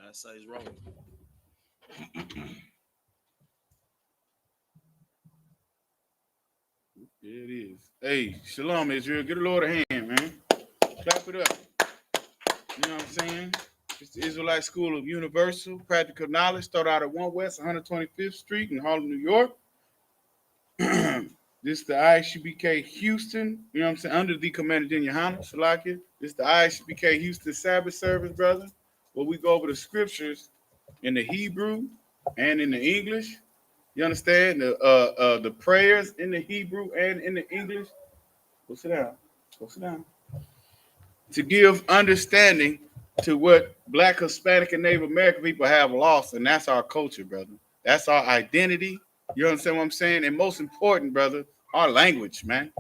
That's how he's rolling. There it is. Hey, shalom, Israel. Get the Lord a hand, man. Clap it up. You know what I'm saying? It's the Israelite School of Universal Practical Knowledge. Start out at 1 West 125th Street in Harlem, New York. This is the I.S.U.P.K. Houston. You know what I'm saying? Under the Commander in YAHANNA, Salakia. This is the I.S.U.P.K. Houston Sabbath service, brother, where we go over the scriptures in the Hebrew and in the English. You understand? The prayers in the Hebrew and in the English. Go sit down. Go sit down. To give understanding to what Black, Hispanic, and Native American people have lost, and that's our culture, brother. That's our identity. You understand what I'm saying? And most important, brother, our language, man,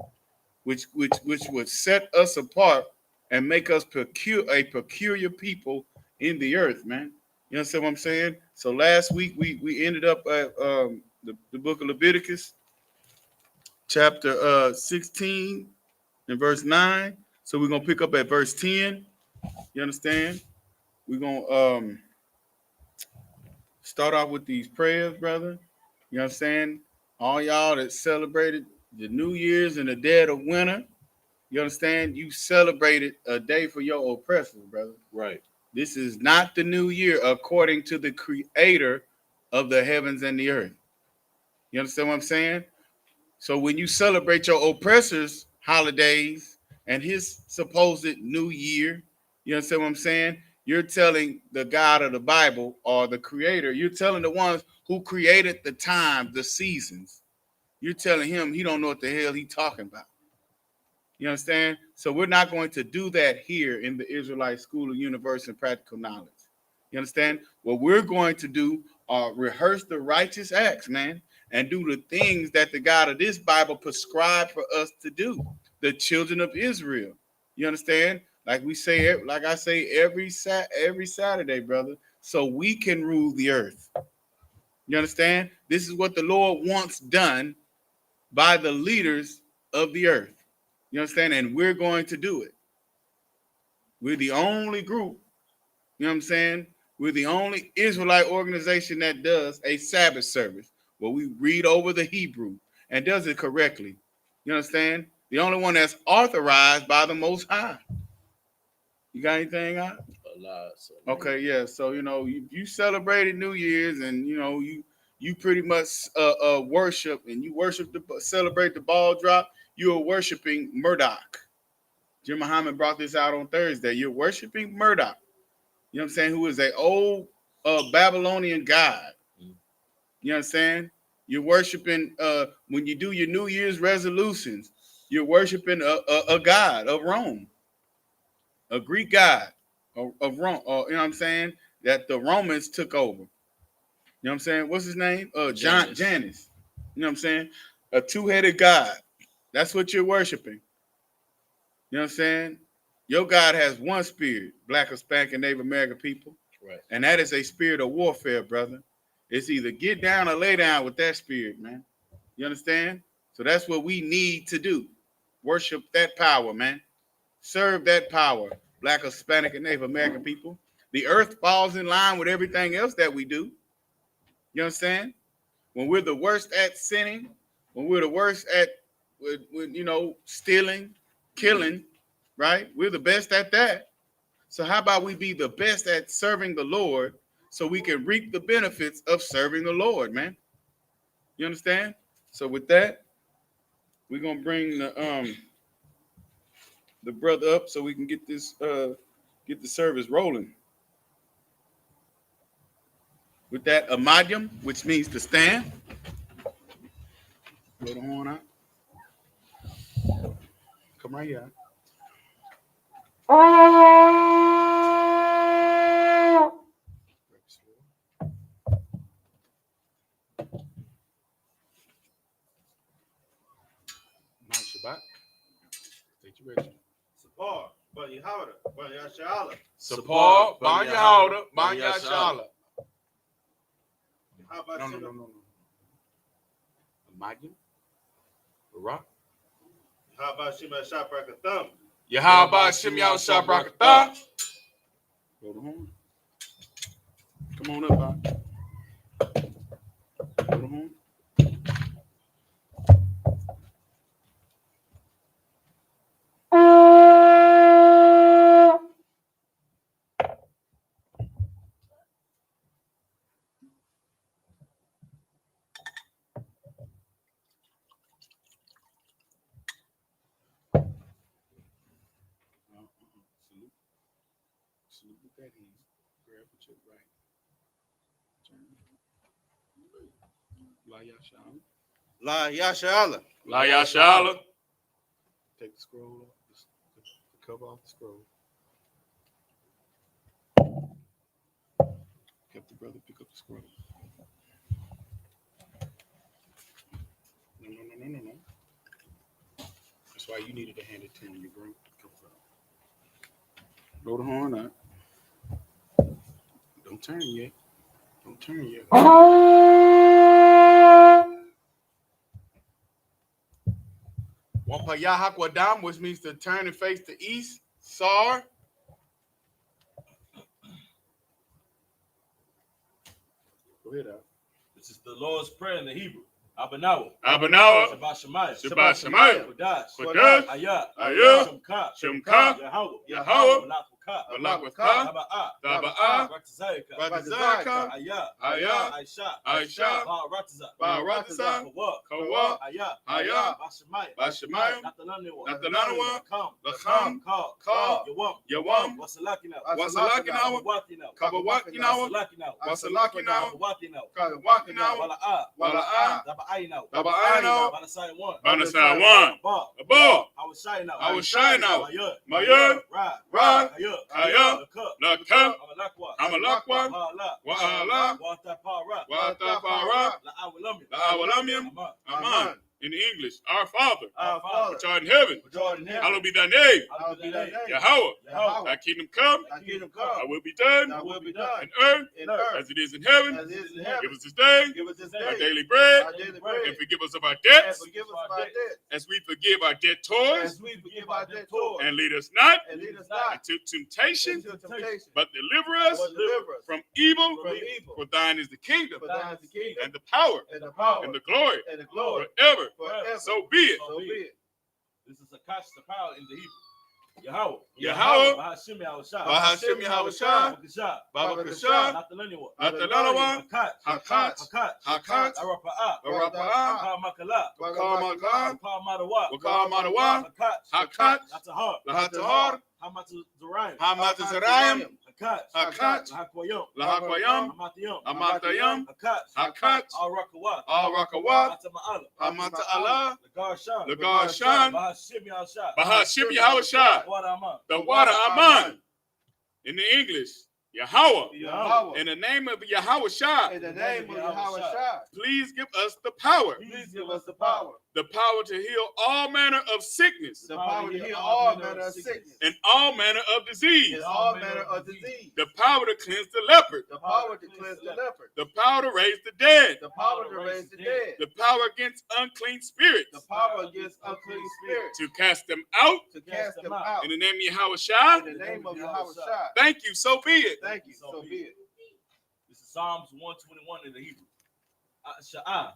which would set us apart and make us a peculiar people in the earth, man. You understand what I'm saying? So last week we ended up at the book of Leviticus, chapter 16 and verse 9. So we're gonna pick up at verse 10. You understand? We're gonna start off with these prayers, brother. You know what I'm saying? All y'all that celebrated the New Year's in the dead of winter, you understand? You celebrated a day for your oppressors, brother. Right. This is not the new year according to the creator of the heavens and the earth. You understand what I'm saying? So when you celebrate your oppressors' holidays and his supposed new year, you understand what I'm saying? You're telling the God of the Bible or the creator, you're telling the ones who created the time, the seasons. You're telling him he don't know what the hell he's talking about. You understand? So we're not going to do that here in the Israelite School of Universal and Practical Knowledge. You understand? What we're going to do are rehearse the righteous acts, man, and do the things that the God of this Bible prescribed for us to do. The children of Israel. You understand? Like we say, like I say every Saturday, brother, so we can rule the earth. You understand? This is what the Lord wants done by the leaders of the earth. You understand? And we're going to do it. We're the only group, you know what I'm saying? We're the only Israelite organization that does a Sabbath service where we read over the Hebrew and does it correctly. You understand? The only one that's authorized by the Most High. You got anything out? A lot. So, okay, yeah. So, you know, you celebrated New Year's and, you know, you pretty much worship and you celebrate the ball drop. You are worshiping Murdoch. Jim Muhammad brought this out on Thursday. You're worshiping Murdoch. You know what I'm saying? Who is an old Babylonian god. You know what I'm saying? You're worshiping, when you do your New Year's resolutions, you're worshiping a god of Rome, a Greek god of Rome. You know what I'm saying? That the Romans took over. You know what I'm saying? What's his name? Janus. You know what I'm saying? A two-headed god. That's what you're worshiping. You know what I'm saying? Your God has one spirit, Black, Hispanic, and Native American people. Right. And that is a spirit of warfare, brother. It's either get down or lay down with that spirit, man. You understand? So that's what we need to do. Worship that power, man. Serve that power, Black, Hispanic, and Native American people. The earth falls in line with everything else that we do. You understand? When we're the worst at sinning, when we're the worst at, you know, stealing, killing, right? We're the best at that. So how about we be the best at serving the Lord so we can reap the benefits of serving the Lord, man? You understand? So with that, we're gonna bring the brother up so we can get this get the service rolling. With that, amadium, which means to stand. Blow the horn out. Come right here. Shabbat. Take your rest. Support, but YAHANNA. Support, YAHANNA. SHALAM. How about No. Amadium. Barak. How about Shema Shabrakatha? How about Shimei Shabrakatha? Blow the horn. Come on up, Bob. Hold on. Salute with that hand. Grab with your right. La Yashala. La Yashala. La Yashala. Take the scroll off, the cover off the scroll. Help the brother pick up the scroll. No. That's why you needed to hand it to him. You bring blow the horn out. Don't turn yet. Don't turn yet. Wampayahakwadam, which means to turn and face the east. Sar. Go ahead, Al. This is the Lord's Prayer in the Hebrew. Abanawa. Abanawa. Shabbat Shemayah. Shabbat Shemayah. Kodash. Kodash. Ayah. Ayah. Shemka. Shemka. Yahweh. Yahweh. Malakwaka. Malakwaka. Taba'a. Taba'a. Ratazayaka. Ratazayaka. Ayah. Ayah. I.S.U.P.K. I.S.U.P.K. Ba'arataza. Ba'arataza. Kawa. Ayah. Ayah. Bashemayah. Natalanawa. Lacham. Ka. Yawam. Wasalakinawa. Kabawakinawa. Wasalakinawa. Kawakinawa. Wala'a. Daba'aynawa. Banasai one. Abba. I was shying out. Mayur. Ra. Ayah. Laka. Amalakwa. Wa'ala. Watapara. La'awalamim. Aman. In English, our Father, which art in heaven, hallowed be thy name. Yahweh, thy kingdom come, thy will be done in earth as it is in heaven. Give us this day our daily bread, and forgive us of our debts as we forgive our debtors, and lead us not into temptation, but deliver us from evil. For thine is the kingdom, and the power, and the glory, forever. So be it. This is a catch the power in the Hebrew. Yahweh. Bahashim Yahushua. Bahashim Yahushua. Babakashah. Natalanawa. Hakat. Arapa'a. Kamakala. Wakamadawa. Hakat. Lahatahar. Hamatazarayim. Hakat. Lahakwayam. Amatayam. Hakat. Al-Rakawat. Hamata'ala. Lagarshan. Bahashim Yahushua. The water Aman. In the English, Yahweh. In the name of Yahushua. Please give us the power. The power to heal all manner of sickness. And all manner of disease. The power to cleanse the leopard. The power to raise the dead. The power against unclean spirits. To cast them out. In the name of Yahushua. Thank you, so be it. This is Psalms 121 in the Hebrew. Asha'a.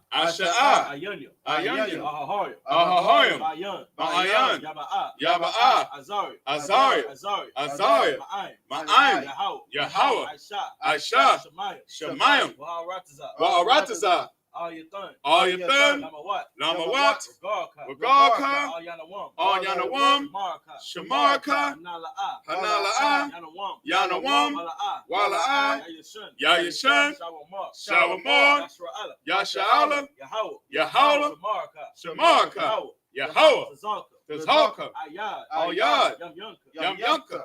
Ayanya. Ahahoya. Ma'ayan. Yaba'a. Azariah. Ma'ayin. Yahweh. I.S.U.P.K. Shemayim. Wa'arataza. Ayathan. Lamawat. Wagarka. Yanawam. Shamarka. Hanala'a. Yanawam. Wala'a. Yayashan. Shawamar. Yasha'ala. Yahweh. Shamarka. Yahweh. Tazalka. Ayad. Yamyunka.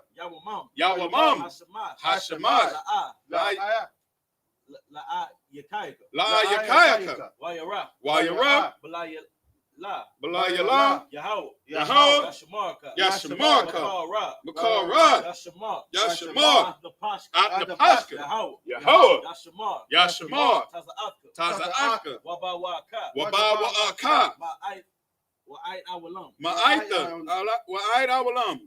Yawamam. Hashemat. La'ayakayaka. Wayara. Belayala. Yahweh. Yashamarka. Makarad. Yashamar. Atnapashka. Yahweh. Yashamar. Taza'aka. Wabawa'aka. Ma'aita. Wa'ait awalam.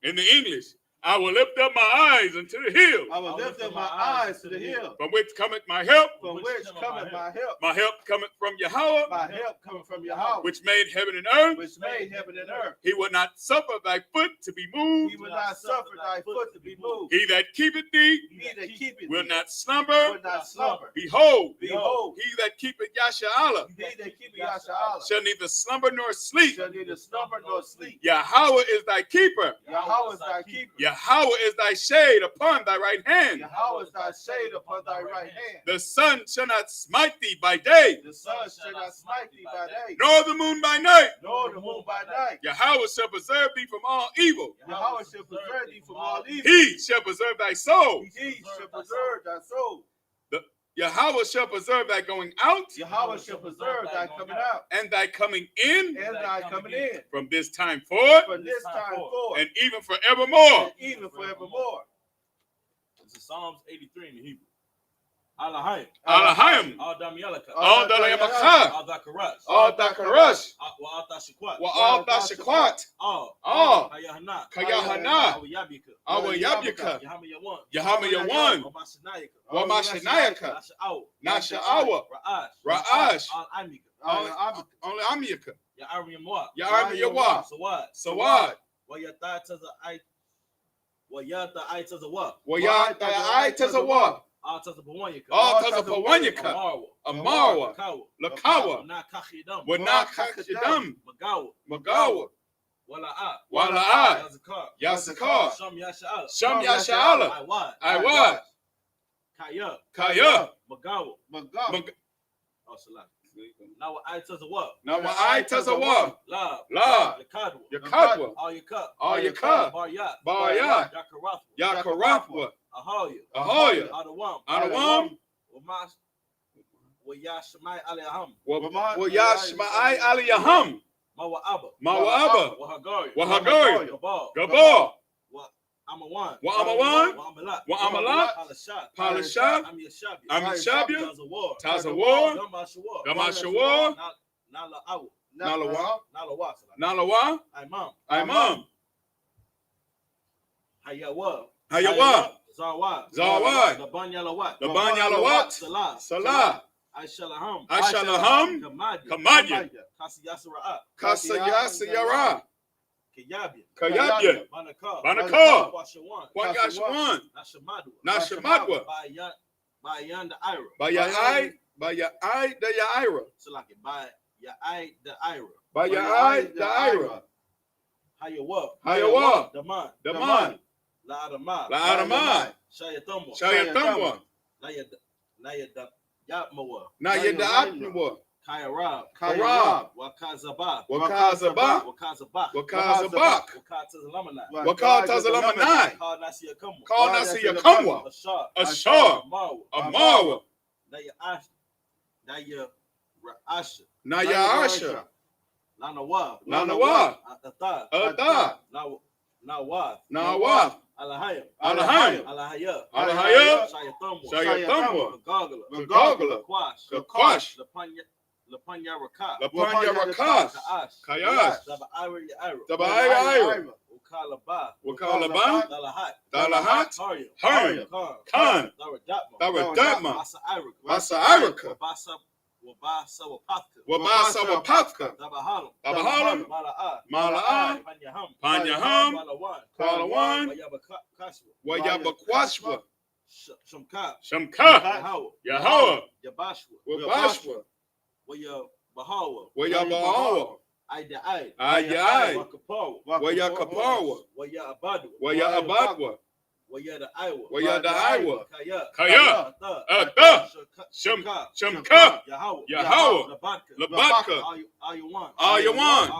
In the English, I will lift up my eyes unto the hills, I will lift up my eyes to the hill, from which cometh my help. from which cometh my help. My help cometh from Yahweh, My help cometh from Yahweh, which made heaven and earth. which made heaven and earth. He will not suffer thy foot to be moved. He will not suffer thy foot to be moved. He that keepeth thee He that keepeth will thee not slumber. will not slumber. Behold, Behold, he that keepeth YAHANNA he that keepeth YAHANNA shall neither slumber nor sleep. shall neither slumber nor sleep. Yahweh is thy keeper. Yahweh is thy keeper. Yahweh is thy shade upon thy right hand. Yahweh is thy shade upon thy right hand. The sun shall not smite thee by day, The sun shall not smite thee by day, nor the moon by night. nor the moon by night. Yahweh shall preserve thee from all evil. Yahweh shall preserve thee from all evil. He shall preserve thy soul. He shall preserve thy soul. Yahweh shall preserve thy going out Yahweh shall preserve thy coming out and thy coming in and thy coming in from this time forth from this time forth and even forevermore. and even forevermore. This is Psalms 83 in the Hebrew. Alahayim. Alahayim. Adam Yalaka. All Dalayamaka. Al Dakarash. All Dakarash. Wa Al Tashikwat. Wa all Dashakwat. All. Hayahanna. Kayahanna. Yabika. Our Yabika. Yahama Yawan. Yahama Yawan. Mashanayaka. Wa Mashanayaka. Nasha'awa. Ra'ash. Al Amika. Only Amiyaka. Ya'arim Yawa. Ya'arim Yawa. Sawad. Sawad. Wayata Taza I Taza Wayat I Tazawa. All Taza Pawanyaka. All Tazapawanyaka. Amarwa. Lakawa. Nakachidam. Wanakachidam. Magawa. Magawa. Wala'a. Wala'a. Yazakar. Yasakar. Sham Yasha'ala. Sham Yasha'ala. Iwad. Iwad. Kaya. Kaya. Magawa. Mag- Oh, Salah. Now I Taza what? Now when I Tazawa. Love. La. Yakadwa. Yakadwa. All your cup. All your cup. Baryat. Baryat. Yakarathwa. Yakarafwa. Ahoya. Ahoya. Adawam. Adawam. Wamas. Wayashmai Aliyaham. Wayashma'ai Aliyaham. Mawa'aba. Mawa'aba. Wahagari. Wahagari. Gabal. Gabal. Amawan. Wa'amawan. Wa'amalat. Wa'amalat. Palashat. Palashat. Amyashabia. Amyashabia. Tazawar. Tazawar. Gamashawar. Gamashawar. Nala'awa. Nalawa. Nalawa. Nalawa. Imam. Imam. Hayawa. Hayawa. Zawad. Zawad. Laban Yalawat. Laban Yalawat. Salah. Salah. Aishalaham. Aishalaham. Kamadya. Kamadya. Kasiyasara'at. Kasayasayara. Kayabya. Kayabya. Banakar. Banakar. Kwashawan. Kwanyashawan. Nashamadwa. Nashamadwa. Bayan the Ira. Bayai the Yaira. So like it by Yai the Ira. Bayai the Ira. Hayawa. Hayawa. Daman. Daman. La Adama. La Adamai. Shayatumwa. Shayatumwa. Yapmawa. Nayada'atnwa. Kayarab. Karab. Wakazaba. Wakazaba. Wakazabak. Wakazabak. Wakatazalamana. Wakatazalamani. Call Nasiyakamwa. Call Nasiyakamwa. Ashar. Ashar. Amawa. Amawa. Asha. Nayasha. Lanawa. Lanawa. Atha. Atha. Nawath. Nawath. Alahayim. Alahayim. Alahaya. Alahaya. Shayatumwa. Shayatumwa. Gagala. Gagala. Kwash. Kakwash. Lapanya Rakat. Lapanya Rakas. Kaash. Kayash. Zaba'ira Yaira. Tabaya. Ukalaba. Wakalaba. Dalahat. Dalahat. Harya. Harya. Khan. Khan. Daradapma. Daradapma. Masa Irika. Masa Irika. Wabasa Wapaka. Wabasa Wapaka. Dabahalam. Dabahalam. Mala'a. Mala'a. Panyaham. Panyaham. Malawan. Kalawan. Wayabakashwa. Wayabakwashwa. Shamka. Shamka. Yahweh. Yabashwa. Wabashwa. Wayabahawa. Wayabahawa. Aida. Ayai. Wakapawa. Wayakapawa. Wayabadwa. Wayabadwa. Wayada Iowa. Wayada Iowa. Kaya. Kaya. Atha. Shamka. Yahweh. Labadka. Ayawan.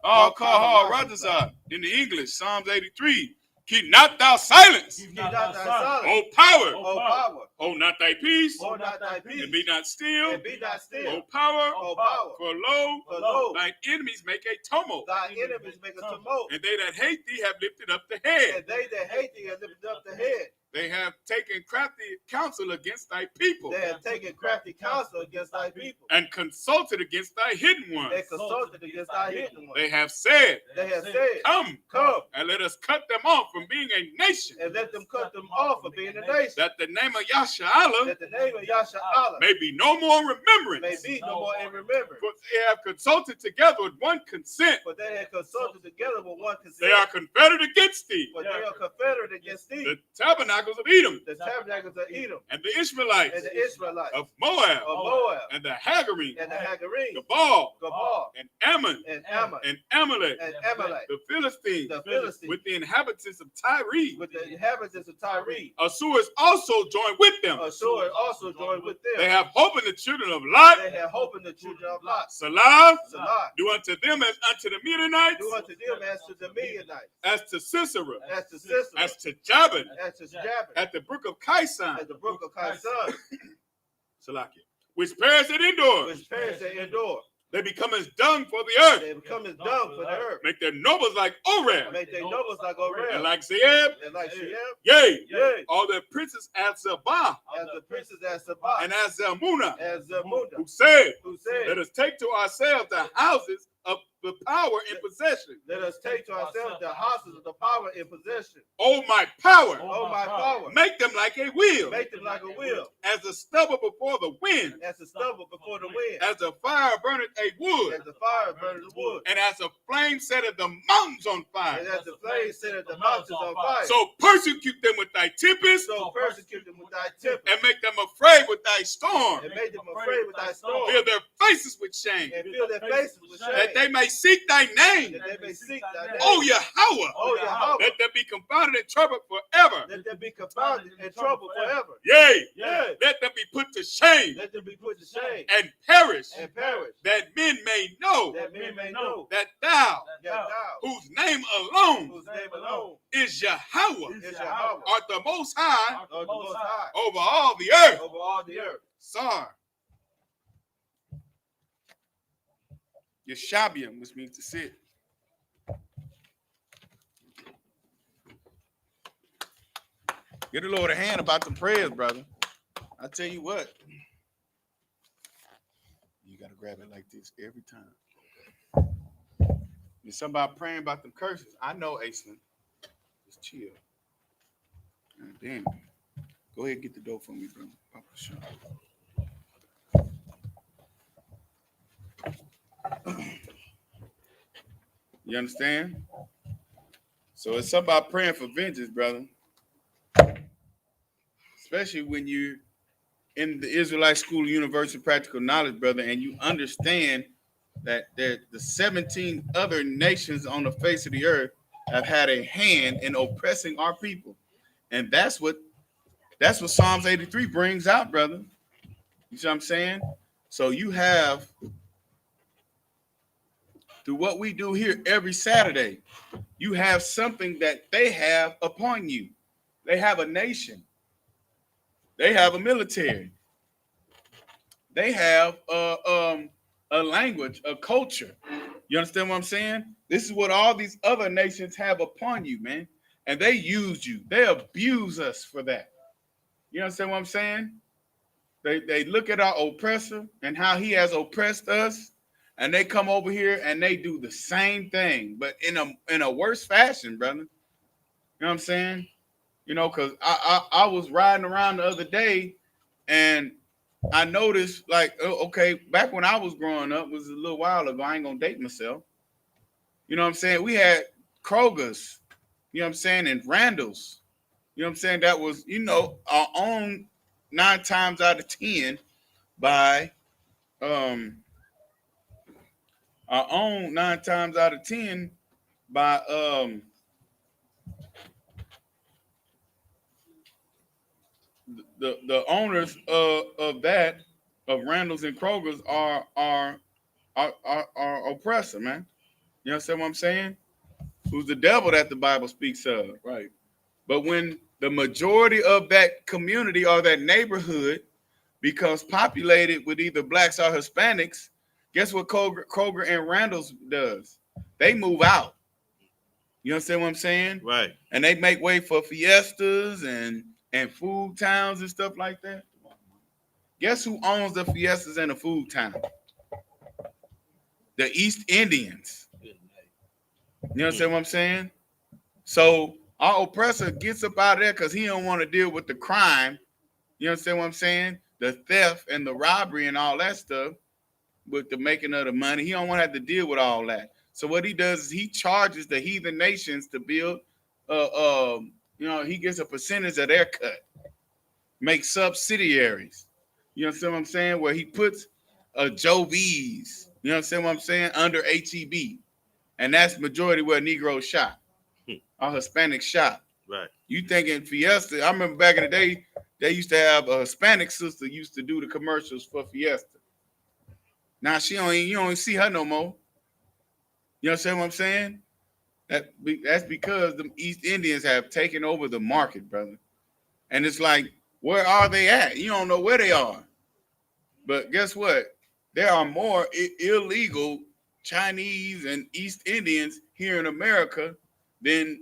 Al-Kahar Radazah. In the English, Psalms 83. Keep not thou silence. Keep not thy silence. O power. O power. Hold not thy peace. Hold not thy peace. And be not still. And be not still. O power. O power. For lo, For lo, thine enemies make a tumult. thy enemies make a tumult. And they that hate thee have lifted up the head. And they that hate thee have lifted up the head. They have taken crafty counsel against thy people. They have taken crafty counsel against thy people. And consulted against thy hidden ones. They consulted against thy hidden ones. They have said, They have said, Come, and let us cut them off from being a nation. and let them cut them off of being a nation. That the name of Yahshua That the name of Yahshua may be no more remembrance. may be no more in remembrance. For they have consulted together with one consent. For they had consulted together with one consent. They are confederate against thee. For they are confederate against thee. The tabernacles of Edom. The tabernacles of Edom. And the Ishmaelites. And the Israelites. Of Moab. Of Moab. And the Hagarine. And the Hagarine. Gabal. Gabal. And Ammon. And Ammon. And Amalek. And Amalek. The Philistines. The Philistines. With the inhabitants of Tyre. With the inhabitants of Tyre. Assur also joined with them. Assur also joined with them. They have hope in the children of Lot. They have hope in the children of Lot. Salah. Salah. Do unto them as unto the Midianites. Do unto them as to the Midianites. As to Sisera. As to Sisera. As to Jabin. As to Jabin. At the brook of Kaisan. At the brook of Kaisan. Salakia. Which perished at Endor. Which perished at Endor. They become as dung for the earth. They become as dung for the earth. Make their nobles like Oreb. Make their nobles like Oreb. And like Zeeb. And like Sheeb. Yea. Yea. All their princes as Zabah. As the princes as Sabbath. And as Zalmunna. As Zalmunna. Who said, Let let us take to ourselves the houses of the power in possession. Let us take to ourselves the houses of the power in possession. Oh, my power. Oh, my power. Make them like a wheel. Make them like a wheel. As a stubble before the wind. As a stubble before the wind. As a fire burneth a wood. As the fire burneth the wood. And as a flame setteth the mountains on fire. And as the flame setteth the mountains on fire. So persecute them with thy tempest. So persecute them with thy tempest. And make them afraid with thy storm. And make them afraid with thy storm. Fill their faces with shame. And fill their faces with shame. That they may seek thy name. That they may seek thy name. Oh, Yahweh. Oh, Yahweh. Let them be confounded and troubled forever. Let them be confounded and troubled forever. Yea. Yea. Let them be put to shame. Let them be put to shame. And perish. And perish. That men may know. That men may know. That thou. That thou. Whose name alone. Whose name alone. Is Yahweh. Is Yahweh. Art the most high. Art the most high. Over all the earth. Over all the earth. Sar. Yeshabium, which means to sit. Get the Lord a hand about the prayers, brother. I tell you what. You got to grab it like this every time. There's somebody praying about them curses. I know, Aislinn. Just chill. God damn. Go ahead and get the dough for me, bro. Papa Sean. You understand? So it's about praying for vengeance, brother. Especially when you're in the Israelite School of Universal Practical Knowledge, brother, and you understand that the 17 other nations on the face of the earth have had a hand in oppressing our people. And that's what Psalms 83 brings out, brother. You see what I'm saying? So you have, through what we do here every Saturday, you have something that they have upon you. They have a nation. They have a military. They have a language, a culture. You understand what I'm saying? This is what all these other nations have upon you, man. And they use you. They abuse us for that. You understand what I'm saying? They look at our oppressor and how he has oppressed us, and they come over here and they do the same thing, but in a worse fashion, brother. You know what I'm saying? You know, because I was riding around the other day, and I noticed, like, okay, back when I was growing up, was a little while ago. I ain't gonna date myself. You know what I'm saying? We had Kroger's, you know what I'm saying, and Randall's. You know what I'm saying? That was, you know, our own 9 times out of 10 by our own 9 times out of 10 by the owners of Randall's and Kroger's are oppressor, man. You understand what I'm saying? Who's the devil that the Bible speaks of, right? But when the majority of that community or that neighborhood becomes populated with either blacks or Hispanics, guess what Kroger and Randall's does? They move out. You understand what I'm saying? Right. And they make way for Fiestas and and food towns and stuff like that. Guess who owns the fiestas and the food towns? The East Indians. Good night. You understand what I'm saying? So our oppressor gets up out of there because he don't want to deal with the crime. You understand what I'm saying? The theft and the robbery and all that stuff with the making of the money. He don't want to have to deal with all that. So what he does is he charges the heathen nations to build, he gets a percentage of their cut, makes subsidiaries. You understand what I'm saying? Where he puts Joe V's, you understand what I'm saying, under HEB. And that's majority where Negroes shop, or Hispanic shop. Right. You thinking Fiesta? I remember back in the day, they used to have a Hispanic sister used to do the commercials for Fiesta. Now you don't see her no more. You understand what I'm saying? That's because the East Indians have taken over the market, brother. And it's like, where are they at? You don't know where they are. But guess what? There are more illegal Chinese and East Indians here in America than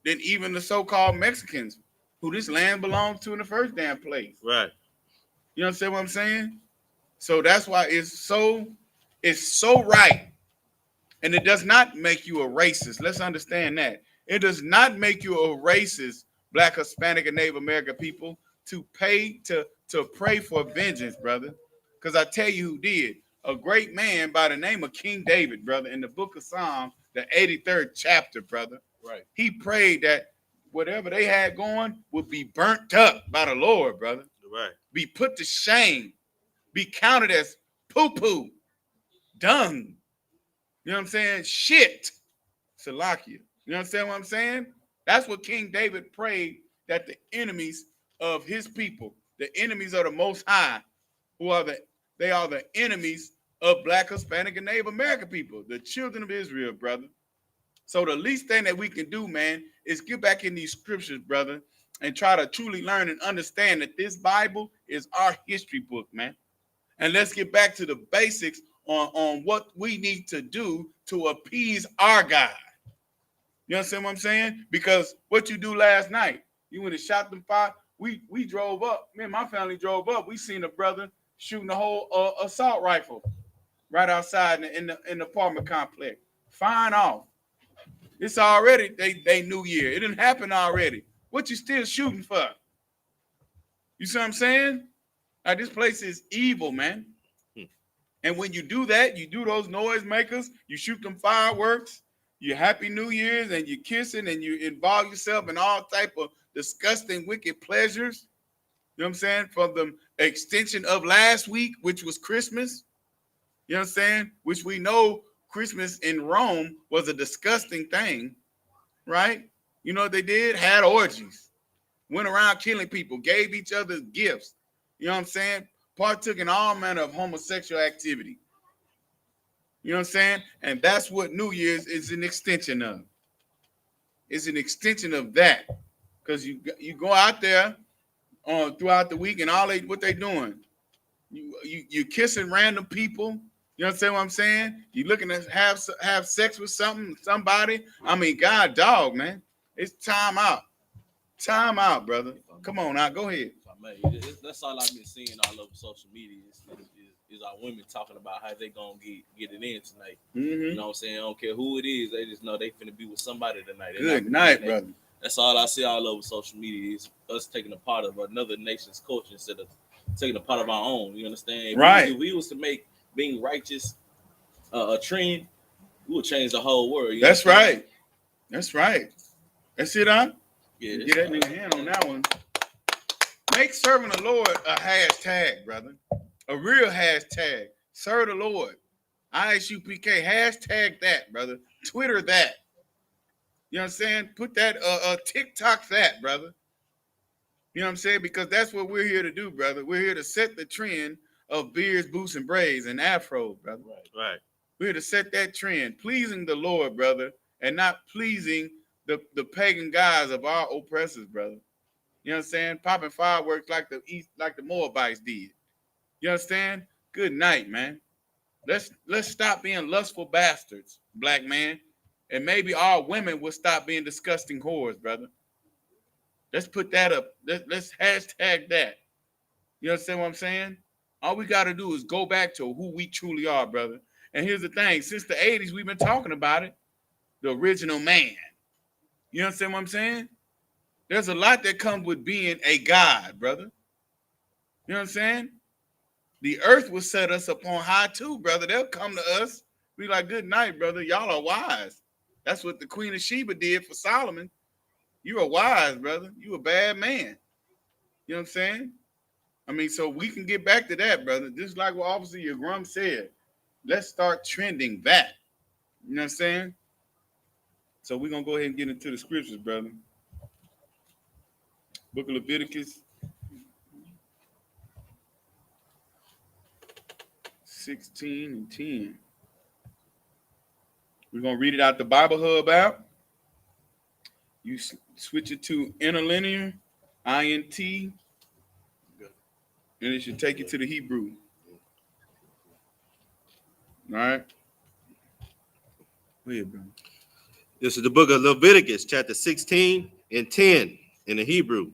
even the so-called Mexicans who this land belongs to in the first damn place. Right. You understand what I'm saying? So that's why it's so right. And it does not make you a racist. Let's understand that. It does not make you a racist, Black, Hispanic, and Native American people to pray for vengeance, brother. Because I tell you who did. A great man by the name of King David, brother, in the book of Psalms, the 83rd chapter, brother. Right. He prayed that whatever they had going would be burnt up by the Lord, brother. Right. Be put to shame. Be counted as poo-poo, dung. You know what I'm saying? Shit. Salakia. You understand what I'm saying? That's what King David prayed, that the enemies of his people, the enemies of the Most High, they are the enemies of Black, Hispanic, and Native American people, the children of Israel, brother. So the least thing that we can do, man, is get back in these scriptures, brother, and try to truly learn and understand that this Bible is our history book, man. And let's get back to the basics on what we need to do to appease our God. You understand what I'm saying? Because what you do last night, you went and shot them five. We drove up. Me and my family drove up. We seen a brother shooting a whole assault rifle right outside in the apartment complex. Fine off. It's already they New Year. It didn't happen already. What you still shooting for? You see what I'm saying? Like, this place is evil, man. And when you do that, you do those noise makers, you shoot them fireworks, you Happy New Year's, and you kissing and you involve yourself in all type of disgusting, wicked pleasures. You know what I'm saying? From the extension of last week, which was Christmas. You know what I'm saying? Which we know Christmas in Rome was a disgusting thing, right? You know what they did? Had orgies, went around killing people, gave each other gifts. You know what I'm saying? Partook in all manner of homosexual activity. You know what I'm saying? And that's what New Year's is an extension of. It's an extension of that. Because you go out there throughout the week and what they doing? You kissing random people. You understand what I'm saying? You looking to have sex with somebody. I mean, God, dog, man. It's time out. Time out, brother. Come on now, go ahead. That's all I've been seeing all over social media is our women talking about how they gonna get it in tonight. Mm-hmm. You know what I'm saying? I don't care who it is. They just know they finna be with somebody tonight. Good night, brother. That's all I see all over social media is us taking a part of another nation's culture instead of taking a part of our own. You understand? Right. If we was to make being righteous a trend, we would change the whole world. That's right. That's right. That's it, huh? Yeah. Get that nigga hand on that one. Make serving the Lord a hashtag, brother. A real hashtag. Serve the Lord. I.S.U.P.K. Hashtag that, brother. Twitter that. You know what I'm saying? Put that TikTok that, brother. You know what I'm saying? Because that's what we're here to do, brother. We're here to set the trend of beards, boots, and braids and afro, brother. Right. We're here to set that trend, pleasing the Lord, brother, and not pleasing the pagan gods of our oppressors, brother. You know what I'm saying? Popping fireworks like the Moabites did. You understand? Good night, man. Let's stop being lustful bastards, black man. And maybe our women will stop being disgusting whores, brother. Let's put that up. Let's hashtag that. You understand what I'm saying? All we got to do is go back to who we truly are, brother. And here's the thing. Since the 80s, we've been talking about it. The original man. You understand what I'm saying? There's a lot that comes with being a God, brother. You know what I'm saying? The earth will set us upon high too, brother. They'll come to us, be like, good night, brother. Y'all are wise. That's what the Queen of Sheba did for Solomon. You are wise, brother. You a bad man. You know what I'm saying? I mean, so we can get back to that, brother. Just like what Officer Yagrum said. Let's start trending that. You know what I'm saying? So we're going to go ahead and get into the scriptures, brother. Book of Leviticus 16 and 10. We're going to read it out the Bible Hub out. You switch it to interlinear, INT, and it should take you to the Hebrew. All right? Go ahead, bro. This is the book of Leviticus, chapter 16 and 10 in the Hebrew.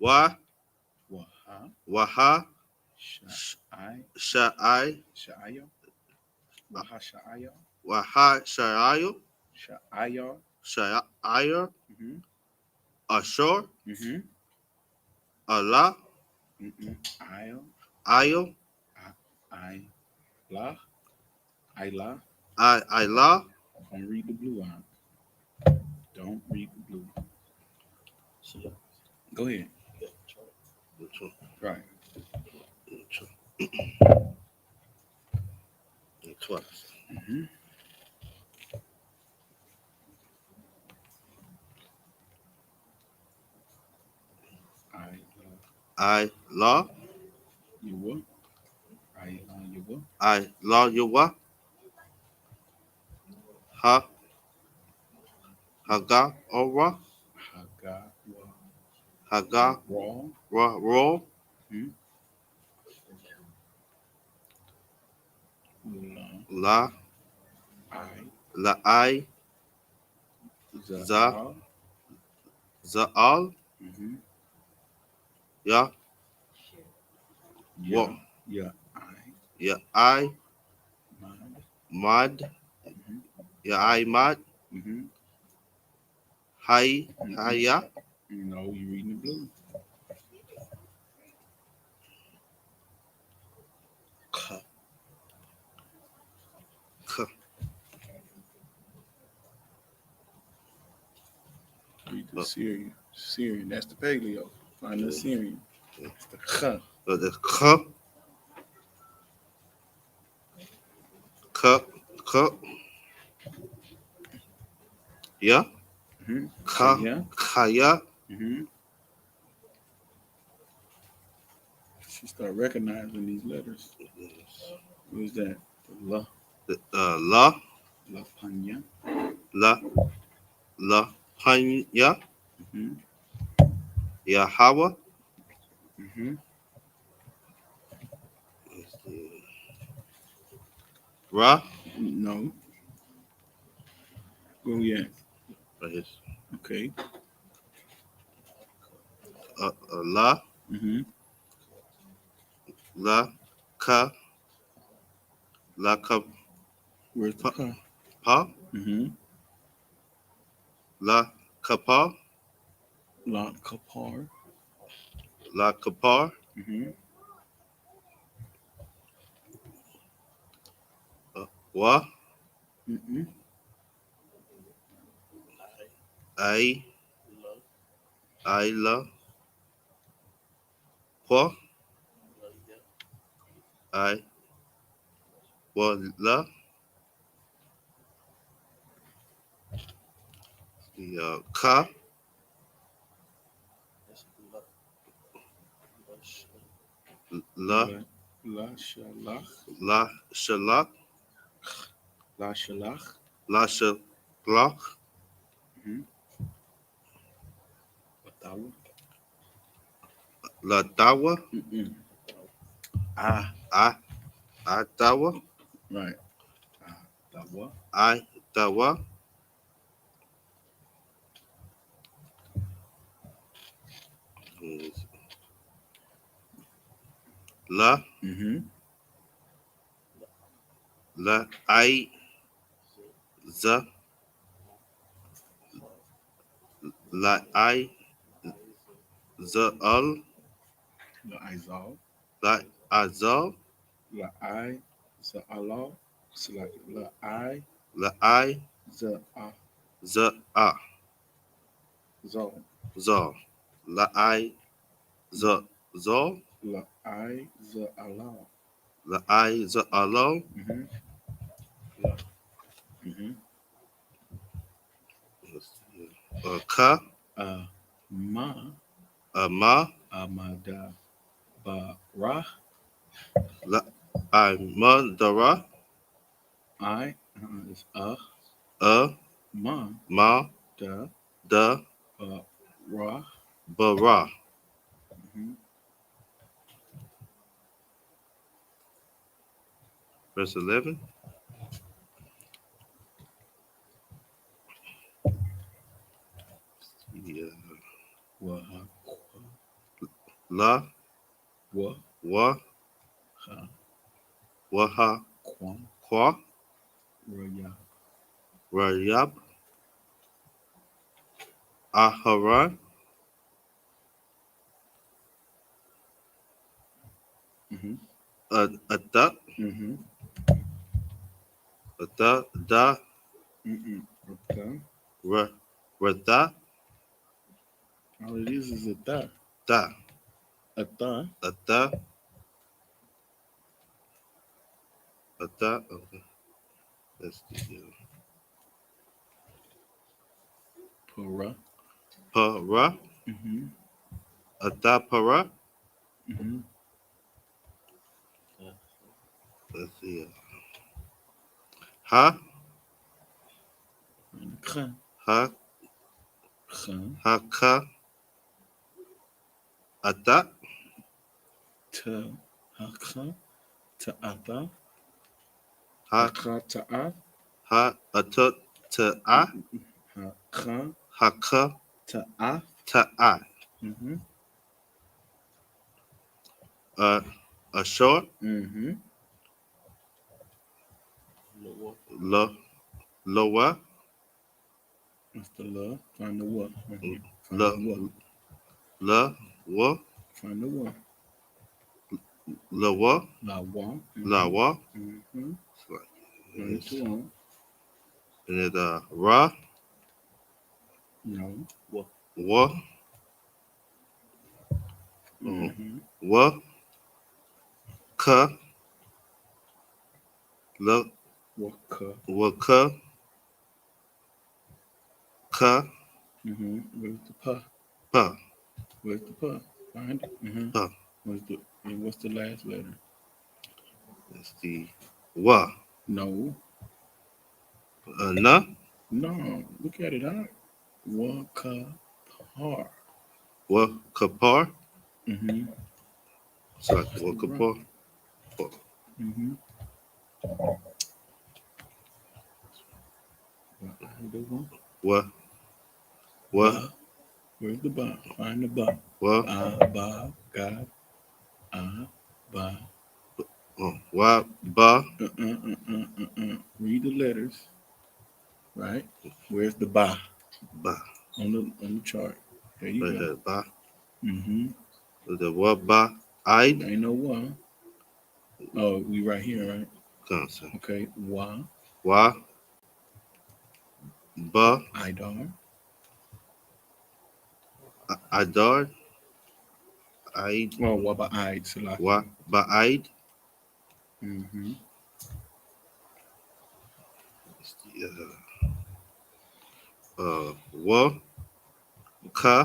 Waha, Sha'ai, Sha'ai, Sha'ayo, Waha Sha'ayo, Waha, Sha'ayo, Sha'ayo, Sha'ayo, Ashur, Allah, Ayo, Ayo, Ayla. Ilah. Don't read the blue out. Don't read the blue. Go ahead. Right. 12. Ilah, Yuwa. Ayla Yuwa. Ilah, Yuwa, Haga, Ora, Haga, Ro, La, La'ai, Za'al, Ya, Wa, Ya'ai, Mad, Ya'ai, Mad, Haya. No, you're reading the blue. Read the Syrian. Syrian. That's the paleo. Find the Syrian. It's the Kh. The K, Ya, Kaya, She start recognizing these letters. What is that? The La, La Panya. La, Hanya, Yahweh, Ra, No. Go yeah. right here. Okay. La, La, Ka, La, Ka, Where's the Ka? Pa, La, Kapa, La Kapar. La, Kapar, Wa, I, La, Kwa, I, Wa, La, Ka, La, La Shalach. La, Shalak, La Shalach. La, Shalak, Tawa. La, Tawa, Tawa, Right. Tawa. Tawa, La, Mm-hmm. la, I, za, la, I, za, al, La Izal. la, azal, La I. Za Allah. La I. la, I, Za A. za, a, Zal. zal, la, I, za, zal, La I. Za Allah. la, I, za, alo, Mm-hmm. La. Mm-hmm. ka, Ma. ma, Amada. Ba. la, I, ma, dara, I. It's Ma. ma, Da. da, Ra. bara. Mm-hmm. Verse 11. Yeah. Wa. La, Wa. wa, Ha. waha, Kwam. kwa, Raya. rayab, aharan, Mm-hmm. ada, Mm-hmm. ada, da, Mm-mm. Okay. ra, rada, All it is a da. da, A da. ada, ada. Okay. That's the Para. para, Mm-hmm. ada, para. Mm-hmm. Let's see. Ha, And kha. ha, Kha. ha, ka, ada, Ta. Ha kha. Ta ata. Ha ha, kha ta a. ha, ata, ta, a, Ha kha. ha, ka, Ta a. ta, a. Mm-hmm. A short, Mm-hmm. lo, lower, That's the love. Find the what. Right here. Find la, the what. la, wa, Find the what. lower, La wa. la, wa. Mm-hmm. It's like, Find it's, the one. and it, ra, No. wa, Mm-hmm. wa, ka, la, Waka. wa, ka, Mm-hmm. Where's the pa? pa, Where's the pa? Find it. Mm-hmm. pa. What's the last letter? That's the wa, No. na, No. Look at it. Huh? Waka par. wa, kapar. Mm-hmm. It's like wa, kapar. Mm-hmm. The one. Wa, wa, Ba. Where's the ba? Find the ba. wa, Ba. God. Ba. wa, ba, Read the letters. Right. Where's the ba? ba. On the chart. There you Right go. here, ba. Mm-hmm. The wa, ba, I'd. Ain't no one. Oh, we right here, right? Constant. Okay. Wa. Wa, ba, Idar. adar, I'd, Oh, wa ba id. Salaki. wa, ba, I'd. Mm-hmm. Wa, ka,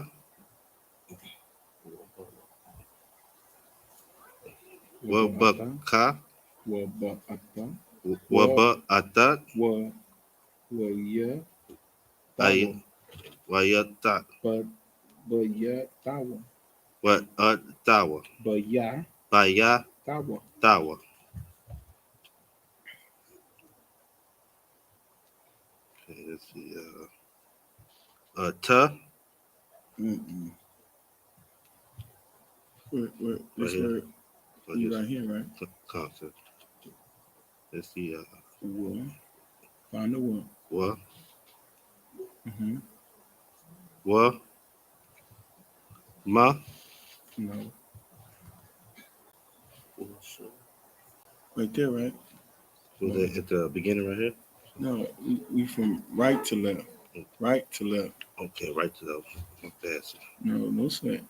wa, ba, ka, Wa ba ata. wa, ba, atat, Wa ya. ay, Tawa. wa, ya, ta, Ba ya tawa. wa, tawa, Ba ya ba, ya, tawa. tawa. Okay, let's see. Ta, Mm-mm. Where, right this here. word You right here, right? Concept. Let's see. What? Find the what? What? Mm-hmm. What? Ma? No. Right there, right? Was it at the beginning right here? No, we from right to left. Right to left. Okay, right to left. That's No sweat.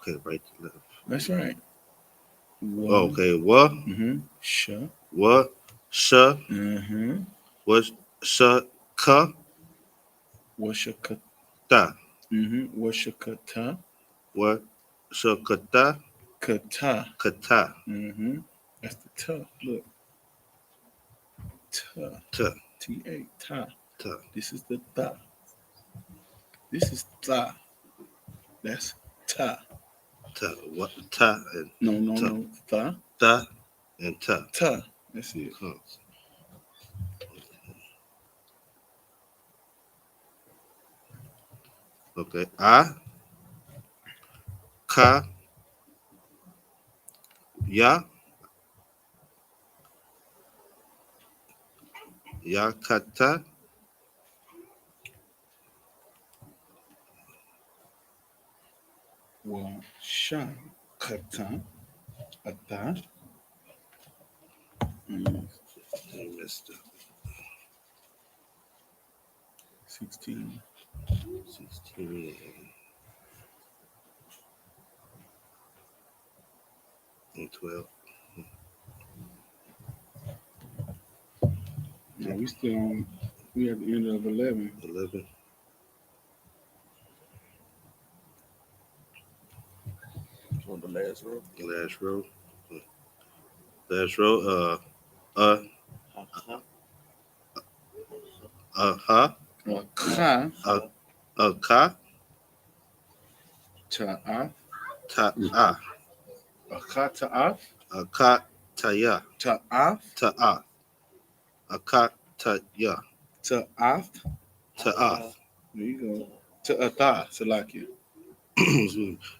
okay, right to left. That's right. What? Okay, what? Mm-hmm. Sha. What? Sh? Mm-hmm. What? Sh? Ka? Washakata. Ta? Mm-hmm. Washakata. What? Sh? Kata? Kata. Kata? Mm-hmm. That's the ta. Look. Ta. Ta? T-A. Ta. Ta? This is the ta. This is ta. That's ta. Ta? What? Ta and ta? No. Ta. Ta and ta? Ta. That's it. Okay. I? Ka? Ya? Ya kata? Washakata. Ata. I messed up. 16. 16 and 12. No, we still on. We at the end of 11. 11. On the last row. Last row. Last row. Ha. Ka. Ka. Ta'af. Ta. Ah. Ka ta'af. Ka. Taya. Ta'af. Ta. Ka. Taya. Ta'af. Ta. There you go. Ta'ata. Salakia.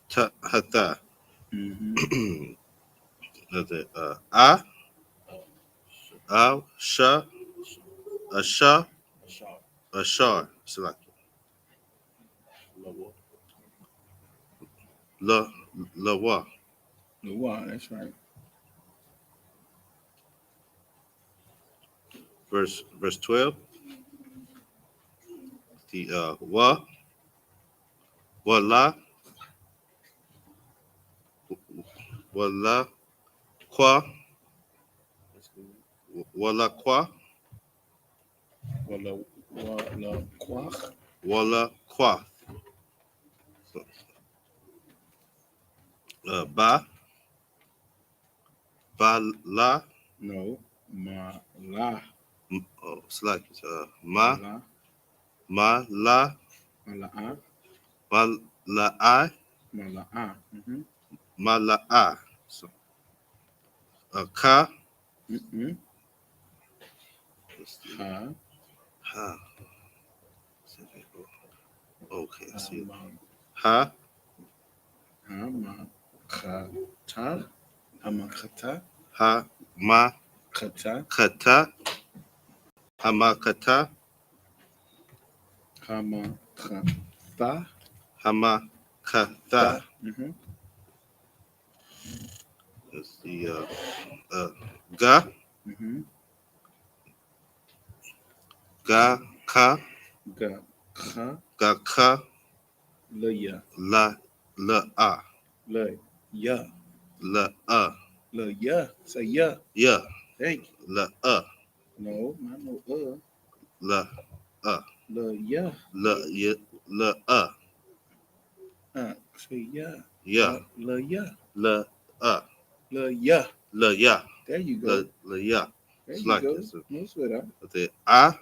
Ta. Hata. Mm-hmm. That's it. Sha. Asha. Ashar. Salaki. Lawa. Wow, that's right. Verse 12. The wala kwa wala kwa Wala kwach. wala kwa ba la No. Ma la. it's like ma la Mala a. ma la I Mala a. Mm-hmm. ma la I. So ka Mm-hmm. Ha. ha. Okay, I see it. Ha Hama kata. Hama kata. ha ma Kata. kata hama kata Hama kata. hama kata. Mm-hmm. That's the ga Mm-hmm. ga ka Ga ka. ga ka La ya. la a La ya. la a La ya. Say ya. ya Thank you. la a No, not no la a La ya. la ya la a Say ya. ya La ya. la a La ya. la ya There you go. la ya. There It's you like go. this. No sweat out. The a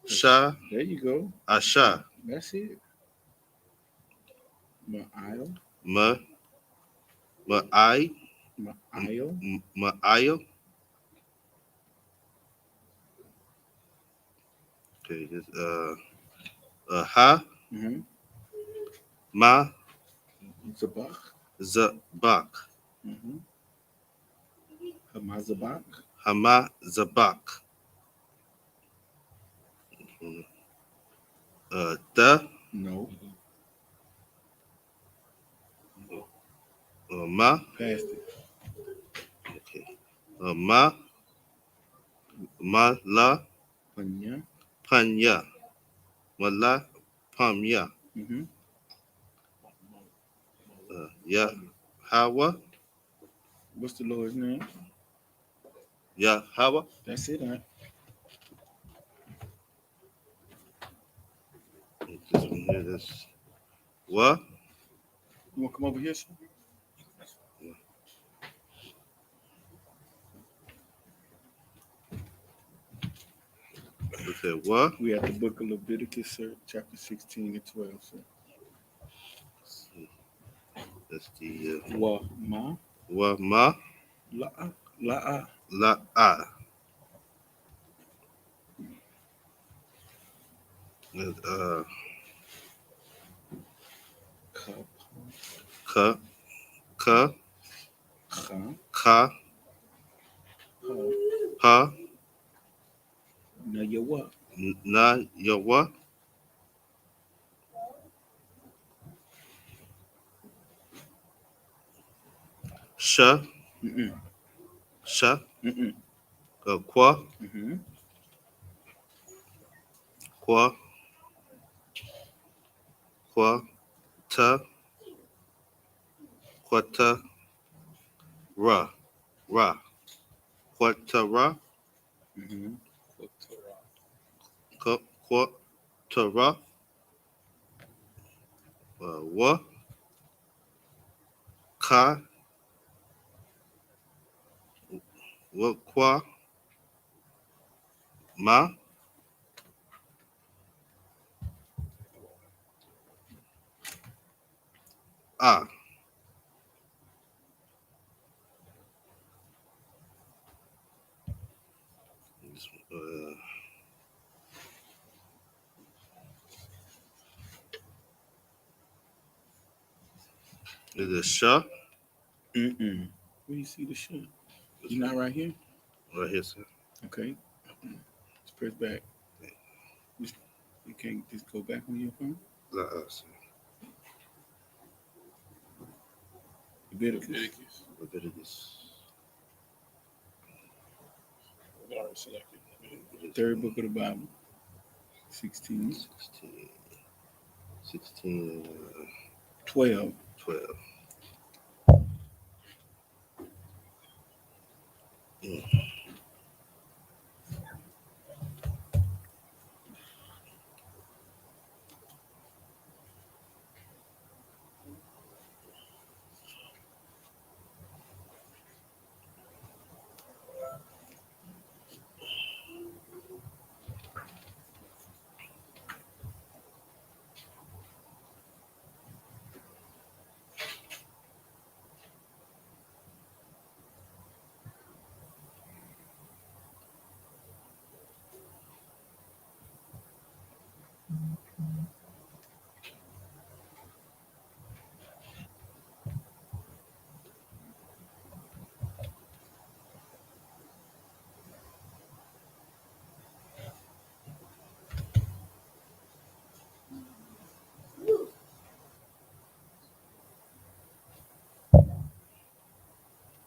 sha There you go. asha That's it. My aisle. ma I My aisle. ma ayo. Okay, this ha Mm-hmm. ma Zabach. zabak Mm-hmm. Hamazabak. Hamazabak. The No. Ma. Past it. Okay. Mala Panya. Panya. Mala Pamya. Mm-hmm. Yahweh. What's the Lord's name? Yahweh. That's it, huh? This one here, this. What? You want to come over here, sir? Okay, what? We at the book of Leviticus, sir, chapter 16 and 12, sir. That's the Wa ma Ma la La ka Ka Ka ha Ka ha Ha na yawa. Na Yawa. Sha Mm-mm. Sha Mm-mm. Kwa Mm-hmm. Kwa Kwa Ta Quata Ra Quatara Mm-hmm. Quatara Wa Ka Wa Kwa Ma Ah. Is it Sha? Mm-mm. Where you see the shit? You not right here? Right here, sir. Okay. Let's press back. You can't just go back on your phone? Sir. Leviticus. Leviticus. Third book of the Bible. 16. 16, 12. 12.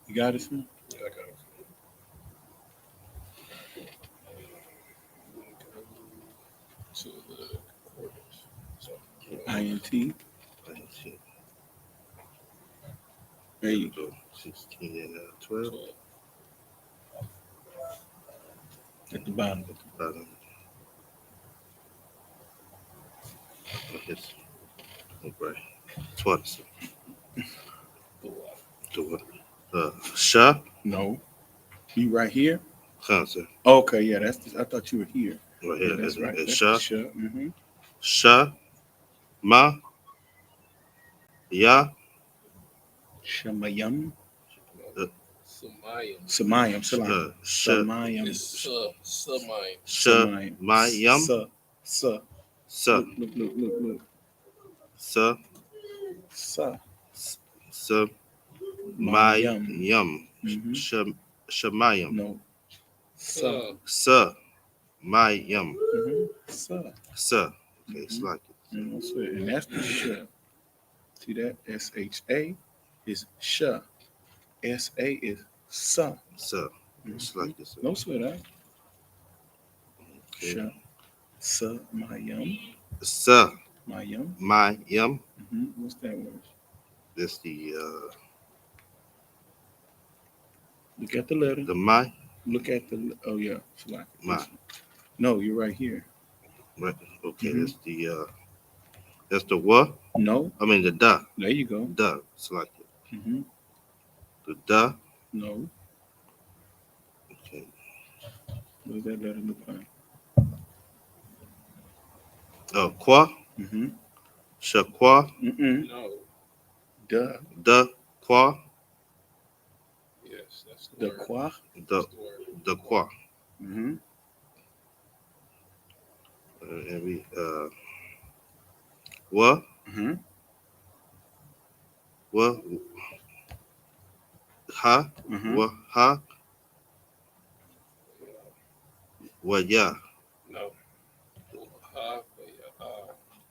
You got it, son? Yeah, I got it. To the coordinates. So, INT. 19. There you go. 16 and 12. At the bottom. Bottom. Yes. Okay. 20. Sir. Sha. No. You right here? Sir. Okay, yeah, that's I thought you were here. Right Yeah, here. that's right. That's Sha. Mm-hmm. Sha. Ma. Ya. Shamayam. Samayim. Samayam. Salam. Samayam. It's Samayim. Shamayam. Sa. Sa. Look. Sa. Sa. Sa. Mayim. Mhm. Shemayim. No. Sa. Mayim. Sa. Sa. Okay, it's Mhm. like it. No sweat. And that's the sh. See that? SHA is sh. SA is sa. Sa. It's like this. No sweat, huh? Okay. Sh. Sa. Mayam. Sa. Mayam. Mayim. What's that word? That's the Look at the letter. my. Look at the. Oh yeah. Slack. My. No, you're right here. Right. Okay, Mhm. that's the what? No. I mean the da. There you go. Da. It's like it. Mm-hmm. The da. No. Okay. What does that letter look like? Qua. Mm-hmm. Shaqua. No. Duh. Da. Qua. Yes, that's The the word. qua. The That's the word. the qua. Mm-hmm. And we what? Mm-hmm. What? Ha. Mm-hmm. What? Ha. What? Yeah. No.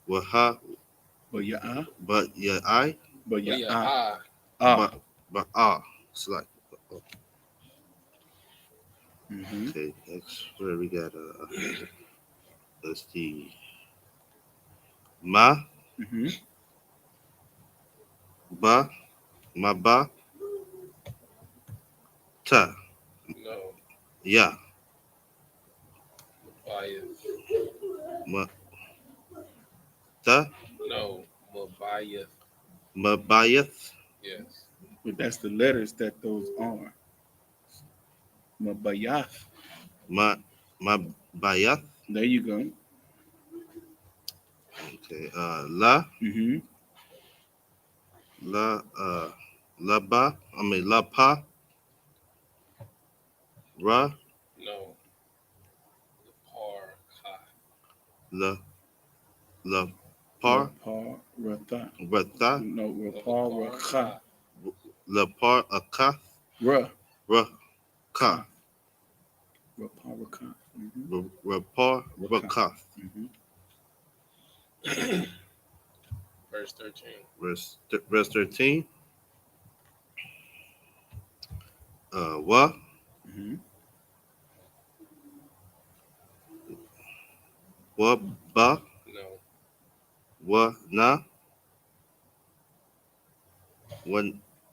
What? Ha. But yeah, But yeah. I. but yeah, Ah. But it's like. Mm-hmm. Okay. That's where we got that's the ma. Mm-hmm. Ba. Ma ba. Ta. No. Yeah. Mabayeth. Ma. Ta. No. Mabayeth. Mabayeth. Yes. But that's the letters that those are. Mabayath. Mabayeth. There you go. Okay. La. Mm-hmm. La ba. I mean la pa. Ra. No. Par. Ha. La. La par. Rapar Ratha. Ratha. No, Rapar Rakha. La par akath. Ra. Ra. Ka. Rapar Rakha. Mm-hmm. Rapar. Rakath. Mm-hmm. Verse 13. Verse 13. Wa. Mm-hmm. Wa ba. No. Wa na. Wa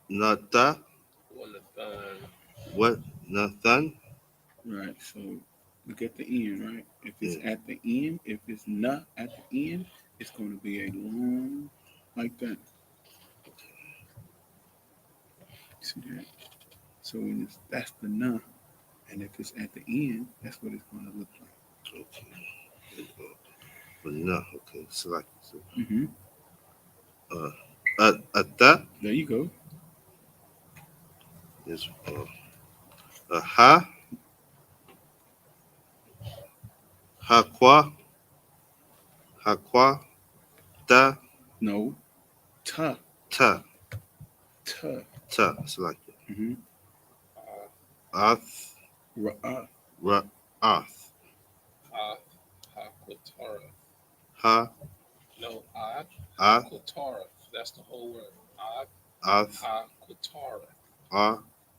na ta. Wanathan. Wa na than. Right. So look at the end, right? If it's Yeah. at the end, if it's not at the end, it's going to be a long like that. See that? So when it's that's the na, and if it's at the end, that's what it's going to look like. Okay. But no. Okay. Select. Mm-hmm. At that There you go. is ha. Ha qua. Ha qua. Da. No, ta, Ta. ta. Ta. Select. Mm-hmm. Ath. Ra'ah. Ra. Ath. Ha. Quatara. Ha. No. Ad. Ath. Quatara. That's the whole word. Ad. Ath. Ha. Quatara.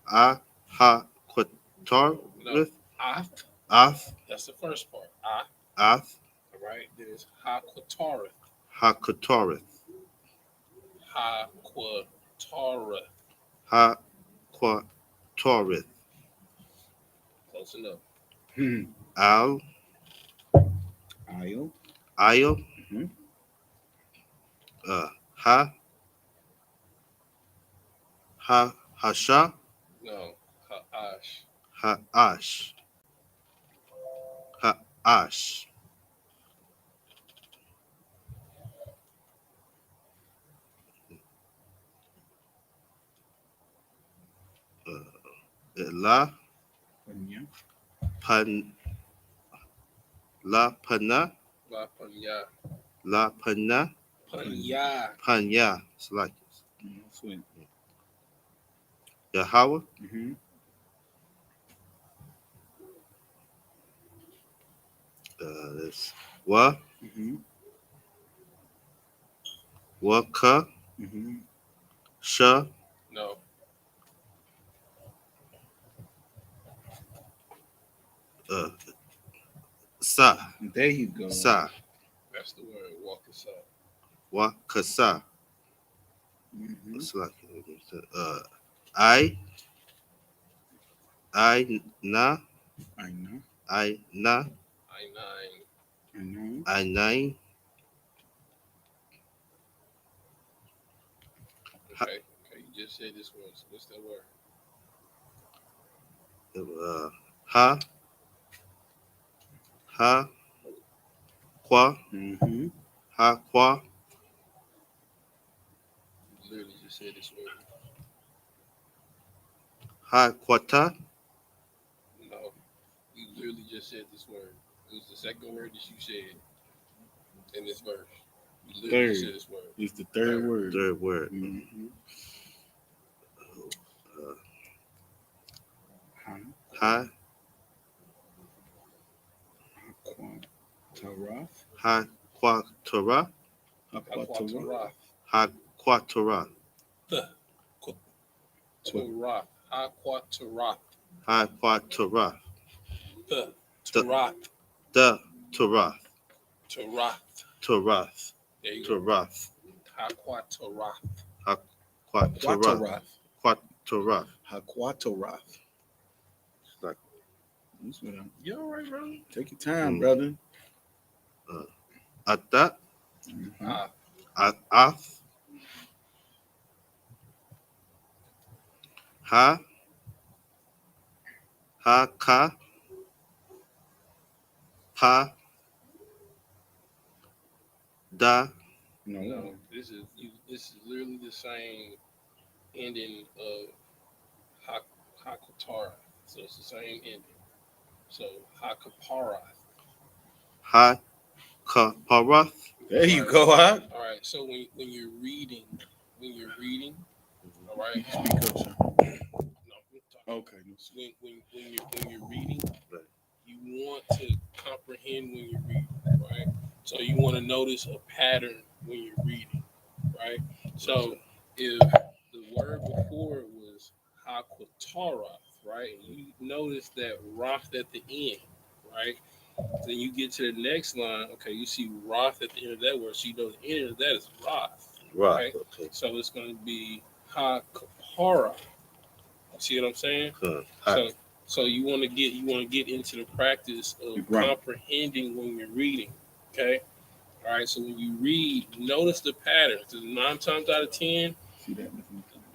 Ha. Quatar. No. With. Ath. Ath. That's the first part. Ah. Ath. All right. Then it's Ha Quatara. Ha Quatareth. Ha Quatara. Ha Quatareth. Close enough. Hmm. Al. Aisle. Ayo. Mm-hmm. Ha. Ha. Hasha. No. Ha-ash. Ha. Ash. Ha. Ash. La. Panya. Pan. La Pana. La Panya. La Pana. Panya. Panya. Select. No sweat. Yahweh, Mm-hmm. that's Wa, Mm-hmm. Waka, Mm-hmm. Sha, No. uh, Sa, There you go. Sa, That's the word. Walk us up. Wakasa. Mm-hmm. It's like I, Na, I know. I, Na, I-9. I know. I, Nine, Okay. Okay. You just said this word. So what's that word? Ha, Ha, Kwa, Mm-hmm. Ha, Kwa, You literally just said this word. Ha, Kwata, No. You literally just said this word. It was the second word that you said in this verse. You literally just Third. said this word. It's the third word. third word. Mm-hmm. Ha, Taraf. Ha, Kwa, Torah, Aquatara. Ha, Kwa, Torah, Torah. Aquatarath. Ha, Kwa, Torah, The Torah. the Torah, Torah. Torah, There you go. Torah, Aquatarath. Ha, Kwa, Torah, Aquataraf. Kwa, Torah. Aquataraf. Like, That's what I'm. You all right, brother? Take your time, Mm. brother. Ata, Mm-hmm. Af, Ha, Ha, Ka, Pa, Da, No. No, this is you. This is literally the same ending of Hakatara. So it's the same ending. So Hakapara. Ha, Ka, Parath, There you go, huh? All right. So when you're reading, all right. Speak up, sir. No, I'm talking. Okay. No, sir. When you're reading, you want to comprehend when you're reading, right? So you want to notice a pattern when you're reading, right? So if the word before was Hakatarath, right, and you notice that Roth at the end, right? Then you get to the next line, okay, you see Roth at the end of that word, so you know the end of that is Roth, Right, right? okay. So it's going to be Hakapara. You see what I'm saying? Ha, So you want to get into the practice of Right. comprehending when you're reading. Okay. All right. So when you read, notice the patterns. 'Cause 9 times out of 10, See that?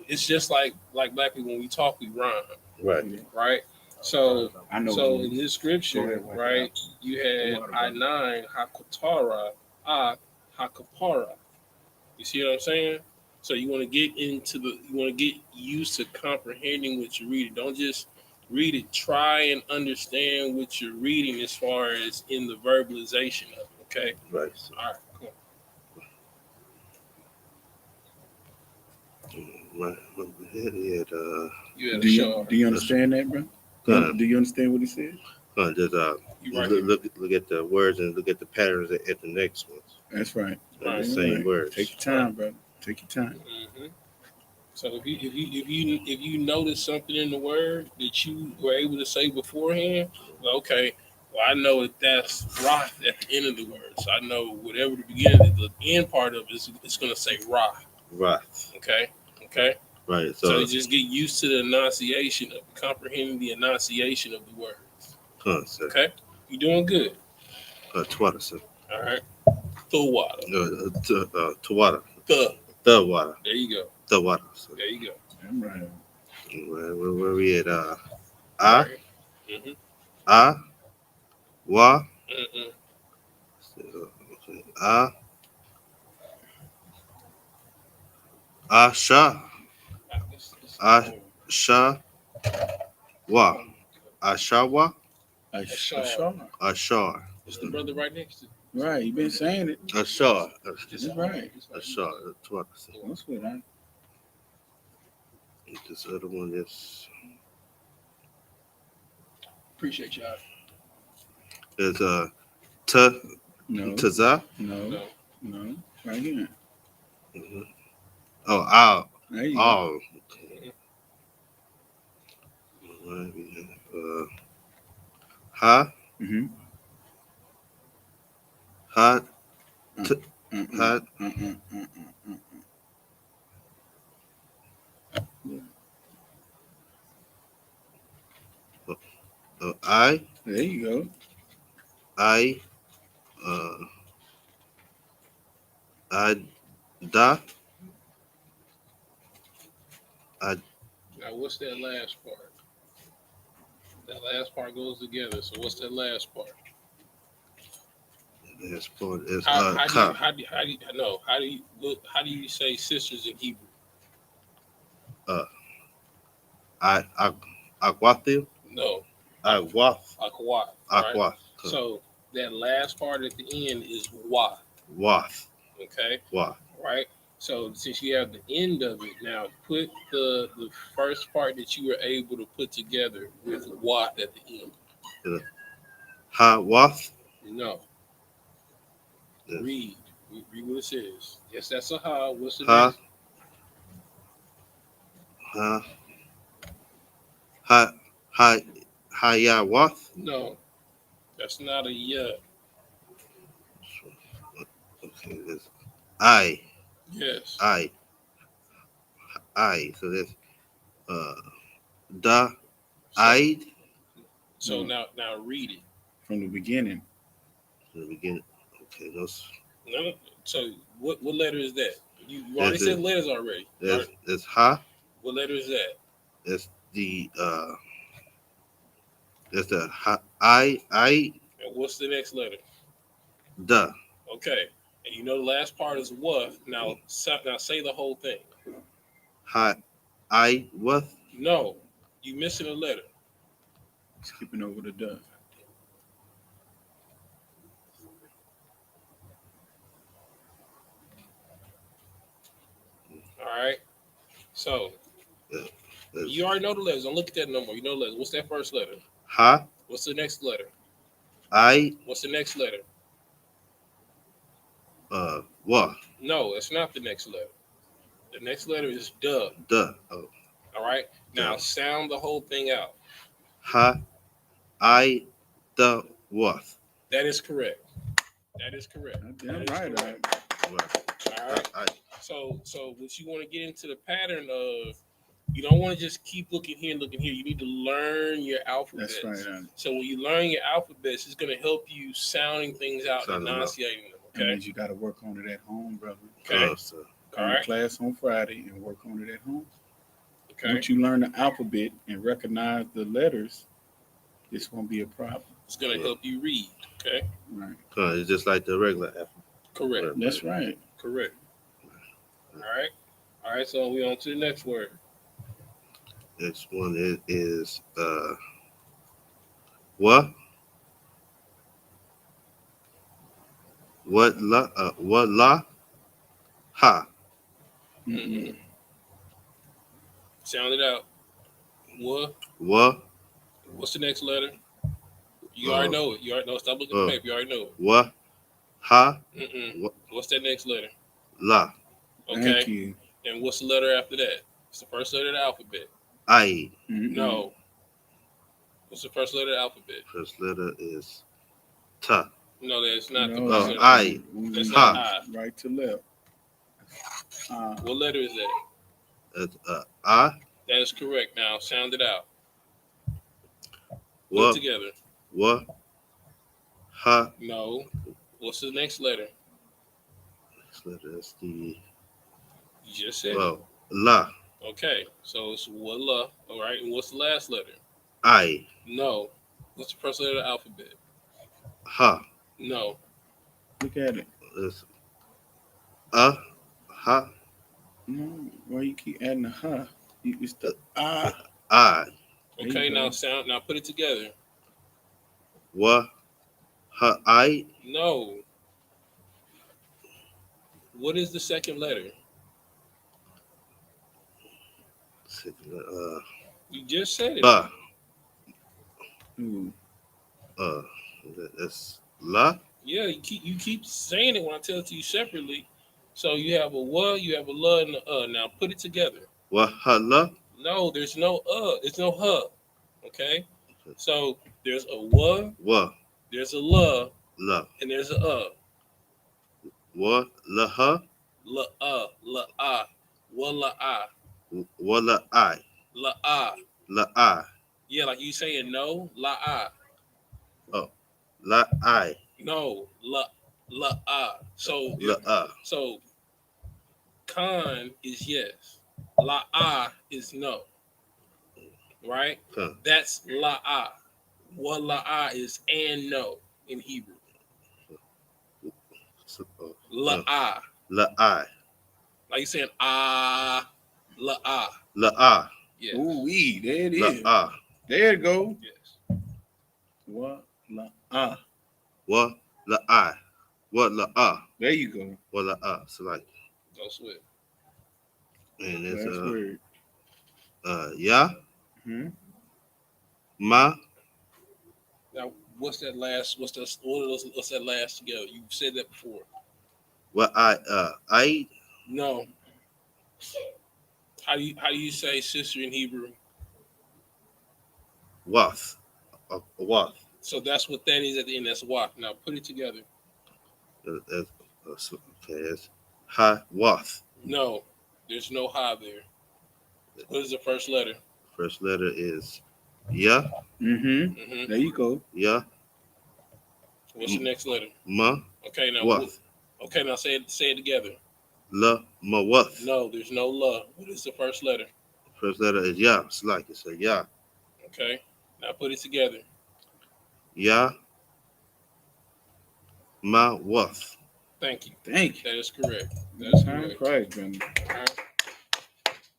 it's just like black people when we talk, we rhyme, right. right? So I know. so what in you this Go ahead, scripture, wipe it right, out. you had Go out, I9 Hakatara Hakapara. You see what I'm saying? So you want to get used to comprehending what you're reading. Don't just read it. Try and understand what you're reading as far as in the verbalization of it. Okay. Right. All right. Cool. Right. You had a Do show. you understand that, bro? Do you understand what he said? Just You right here. look at the words and look at the patterns at the next ones. That's right. They're Right. the same Right. words. Take your time, brother. Take your time. Mm-hmm. So if you notice something in the word that you were able to say beforehand, well, okay, well I know that that's Roth at the end of the word, so I know whatever the beginning, the end part of it is, it's going to say Roth. Right. Okay. Right. So So, you just get used to the enunciation of comprehending the enunciation of the words. sir. Okay, you doing good. Twata, sir. All right. The water. Twata. The. The water. There you go. The water. Sir. There you go. I'm right. Where we at? Right. Mm-hmm. Wa, Mm-mm. Sha, Sha, Wa, Ashawa, Ashar. Ashar. It's the brother right next to you. Right. You been saying it. Ashar. Just right. Ashar. Twata, sir. That's what I. This other one is Appreciate y'all. No, Taza. no, No. no. Right here. Mhm. Oh, ow. There you go. Oh. Ha. Mm-hmm. Ha. Mm-mm, Ha. mm-mm, mm-mm, mm-mm. I. There you go. I. Uh. I. Da. I. Now, what's that last part? That last part goes together. So, what's that last part? This part is How do you Ka. how do you say sisters in Hebrew? I. Aquathil. No, Aquath. akwat, right? Aquath. So that last part at the end is wa. Wath. Okay, Wath. right? So since you have the end of it, now put the first part that you were able to put together with wa at the end. Ha. Wath. No, Yes. read what it says. Yes, that's a ha. What's the Ha. next? Ha. Ha. Ha. Hayawath. No, that's not a yeah. Okay. This. I. Yes. I. So that's da. So, I. so No. now read it. From the beginning. The beginning. Okay. Those. No. So what letter is that? You already This said is. letters already. That's ha. What letter is that? That's the. That's the ha. I. And what's the next letter? Da. Okay. And you know the last part is what? Now say the whole thing. Ha. I. Wath. No, you missing a letter. Skipping over the duck. All right. So That's you already know the letters. Don't look at that no more. You know the letters. What's that first letter? ha. What's the next letter? I. What's the next letter? Wa. No, it's not the next letter. The next letter is duh. Da. Oh. All right. Now Duh. sound the whole thing out. Ha. I. Da. Wath. That is correct. That is correct. Damn That is right. correct. All right. I. So what you want to get into the pattern of, you don't want to just keep looking here and looking here. You need to learn your alphabets. That's right. So when you learn your alphabets, it's going to help you sounding things out and Sound them out. enunciating them. That Okay. means you got to work on it at home, brother. Okay. So, Come All to right. class on Friday and work on it at home. Okay. Once you learn the alphabet and recognize the letters, this won't be a problem. It's going to help you read. Okay. Right. it's just like the regular alphabet. Correct. That's right. Correct. All right. All right. So we on to the next word. Next one is what? What la? Ha. Mm-mm. Sound it out. What? What? What's the next letter? You already know it. You already know. Stop looking at the paper. You already know it. What? Ha. What? What's that next letter? La. Thank Okay. you. And what's the letter after that? It's the first letter of the alphabet. I. Mm-mm. No. What's the first letter of the alphabet? First letter is ta. No, that's not the No, first Oh, letter. I. That's Ha. not I. Right to left. What letter is that? That's I. That is correct. Now sound it out. Put What? it together. What? Ha. No. What's the next letter? Next letter is the You just said it. la. Okay. So it's walla. All right. And what's the last letter? I. No. What's the first letter of the alphabet? Ha. No. Look at it. It's ha. No, why you keep adding a huh? It's the I. There you Okay. go. Now put it together. What? Ha. I. No. What is the second letter? You just said it. Ba. Ooh. That's la. Yeah, you keep saying it when I tell it to you separately. So you have a wa, you have a la, and a Now put it together. Wahala. No, there's no there's no huh. Okay? So there's a wa, Wa. there's a la, La. and there's a Wa. Laha. la wa la Wala I. la La I. Yeah, like you saying no, la Oh. La I. no, la So La so Khan is yes, la is no, right? Huh. That's la What la is and no in Hebrew. So, La La I. like you saying la La I. Yes. Ooh, wee. There it La is. I. There it go. Yes. What? Wa. La I. What la ah. There you go. What la ah. So like, Go Swift. and it's Last word. ya. Hmm? Ma. Now, what's that last? What's that last together? You said that before. What I. No. How do you say sister in Hebrew? Wath. Wath. So that's what that is at the end. That's waf. Now put it together. Okay, it's ha wath. No, there's no ha there. What is the first letter? First letter is ya. Mm-hmm. Mm-hmm. There you go. Ya. What's the next letter? Ma. Okay, now Wath. Okay, now say it together. La ma wath. No, there's no la. What is the first letter? First letter is ya. It's like it's a ya. Okay, now put it together. Ya. Ma wath. Thank you. Thank you. That is correct. That That's is time correct. Christ, brother. All right.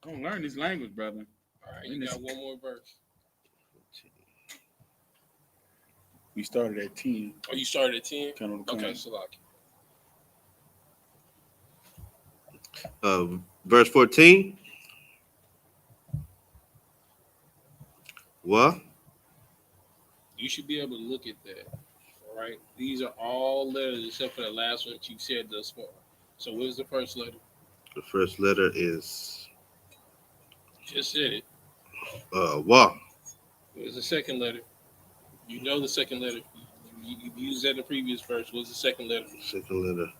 Don't learn this language, brother. All right. You got one more verse. We started at 10. Oh, you started at 10? Count on the Okay, count. Salaki. Verse 14. Wa. You should be able to look at that. All right. These are all letters except for the last one that you said thus far. So what is the first letter? The first letter is Just said it. wa. What is the second letter? You know the second letter. You used that in the previous verse. What's the second letter? Second letter.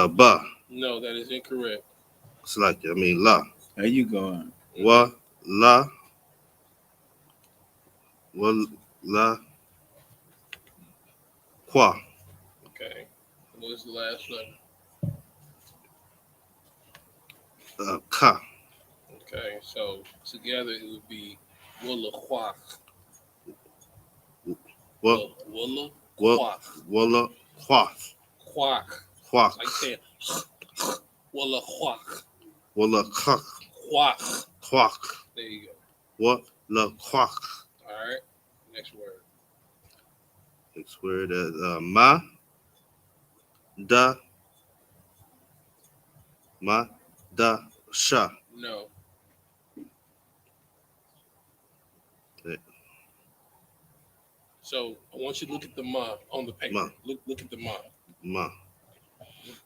Ba. No, that is incorrect. It's like la. There you go. Wa la. Wa la. Qua. Okay. What is the last letter? Ka. Okay, so together it would be Walla Quack. Wa. Walla Wa. Quack. Walla. Quath. Quack. Quack. Like saying Walla Quack. Walla quack. Quack. Quack. There you go. Wa la quack. All right. Next word. Next word is ma. Da. Ma. Da. Sha. No. Okay. So I want you to look at the ma on the paper. Ma. Look at the ma. Ma.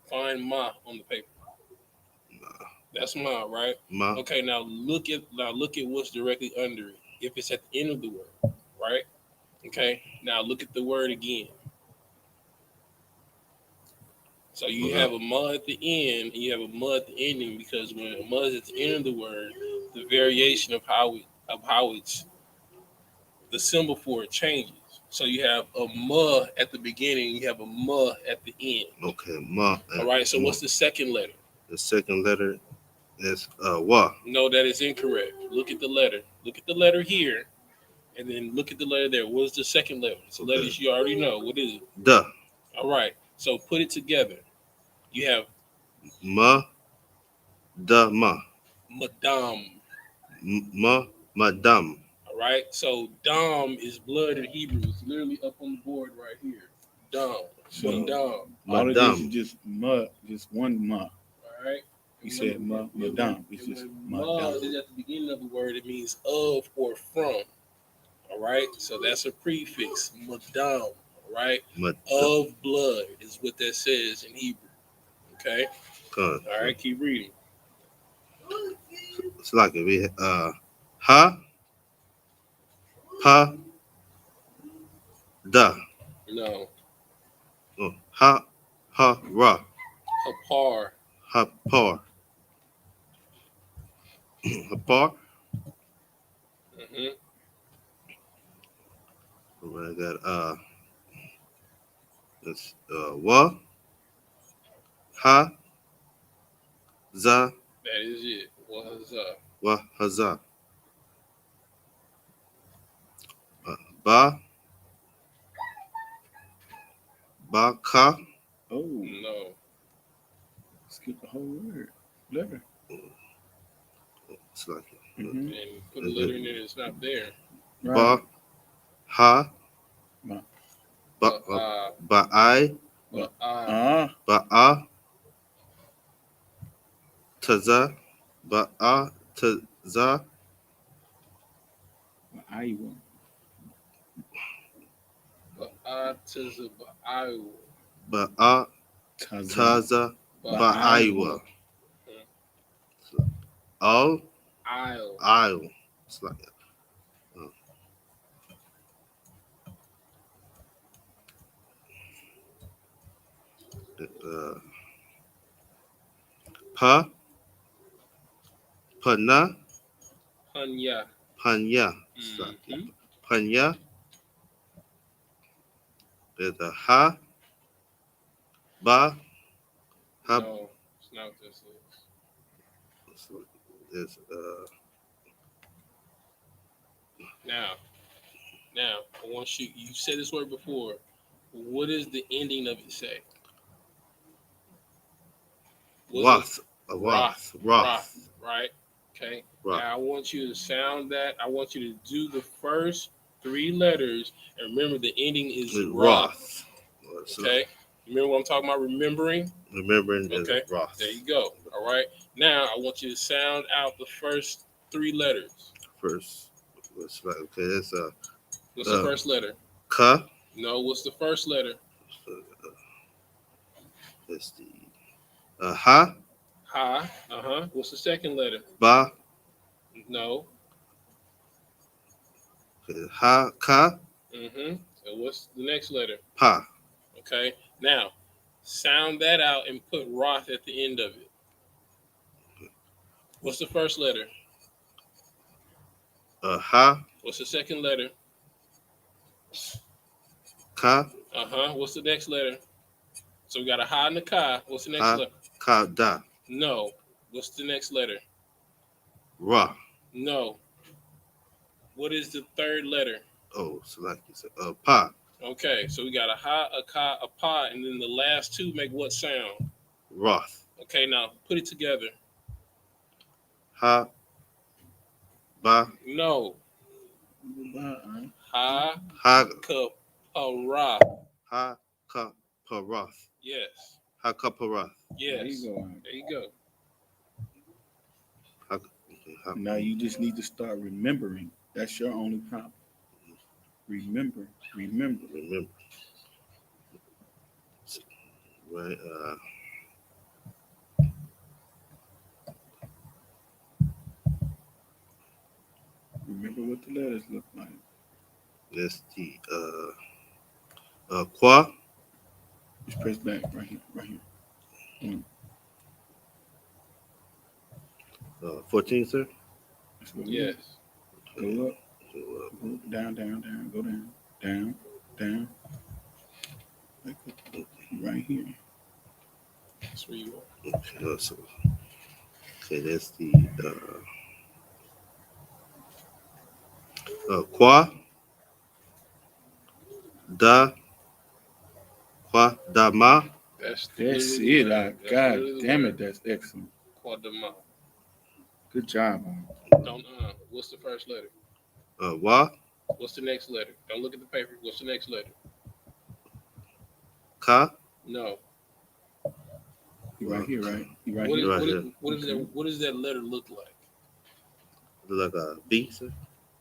Find ma on the paper. That's ma, right? Ma. Okay, now look at what's directly under it. If it's at the end of the word, right? Okay. Now look at the word again. So you have a ma at the end, and you have a ma at the ending, because when a ma is at the end of the word, the variation of how it's the symbol for it changes. So you have a ma at the beginning, you have a ma at the end. Okay. Ma. All right. So ma. what's the second letter? The second letter is wa. No, that is incorrect. Look at the letter. Look at the letter here, and then look at the letter there. What is the second letter? It's a letter you already know. What is it? Da. All right. So put it together. You have Ma. Da ma. madam. Ma. Madam. All right. So dam is blood in Hebrew. It's literally up on the board right here. Dam. So- Madam. All of this Madam. is just one ma. All right. You said madam. It's just Ma is madam. at the beginning of the word. It means of or from. All right. So that's a prefix. Madam. All right. Of blood is what that says in Hebrew. Okay. All right. Keep reading. It's like we ha pa da. No. Ha ra. Hapar. Ha par. Ha par. Mm-hmm. I got it's wa ha za That is it. Was wa haza. Ba ba ka. Oh, no. skip the whole word. Letter. It's like Mm-hmm. And put a letter in there that's not there. Right. ba ha Ba. ba I ba a taza ba a taza Iowa. ba a Taza. taza ba Iowa. All aisle. It's like pa pana Panya. panya. It's like Mm-hmm. panya. There's a ha ba ha. No, it's not what this is. There's Now, I want you said this word before. What does the ending of it say? Roth. Roth. Roth. Right? Okay. Roth. Now I want you to sound that. I want you to do the first 3 letters. And remember the ending is Roth. Okay. Remember what I'm talking about? Remembering? Okay. Roth. There you go. All right. Now I want you to sound out the first 3 letters. First. Okay, that's What's the first letter? Ka. No, what's the first letter? That's the ha. Ha. What's the second letter? Ba. No. Okay. Ha ka. So what's the next letter? Pa. Okay. Now, sound that out and put Roth at the end of it. What's the first letter? Ha. What's the second letter? Ka. What's the next letter? So we got a ha and a ka. What's the next Ha. letter? Ka da. No. What's the next letter? Ra. No. What is the third letter? Oh, so like you said, pa. Okay, so we got a ha, a ka, a pa, and then the last 2 make what sound? Roth. Okay, now put it together. Ha. Ba. No. Ha. Ha. Ka. Pa. Ha. Ka. Pa. Roth. Yes. Ha. Ka. Pa. Roth. Yes. There you go. Ha. Now you just need to start remembering. That's your only problem. Remember. Right. Remember what the letters look like. That's the qua. Just press back right here. 14, sir. Yes. Go up. Go down. Go down. Right here. That's where you are. Okay, that's the qua da ma. That's it. God damn it, that's excellent. Quadama. Good job. Don't what's the first letter? Wa. What's the next letter? Don't look at the paper. What's the next letter? Ka. No. You right here, right? You right What, here. is, Right what, here. is, what, is that, what does that letter look like? Look like a B, sir.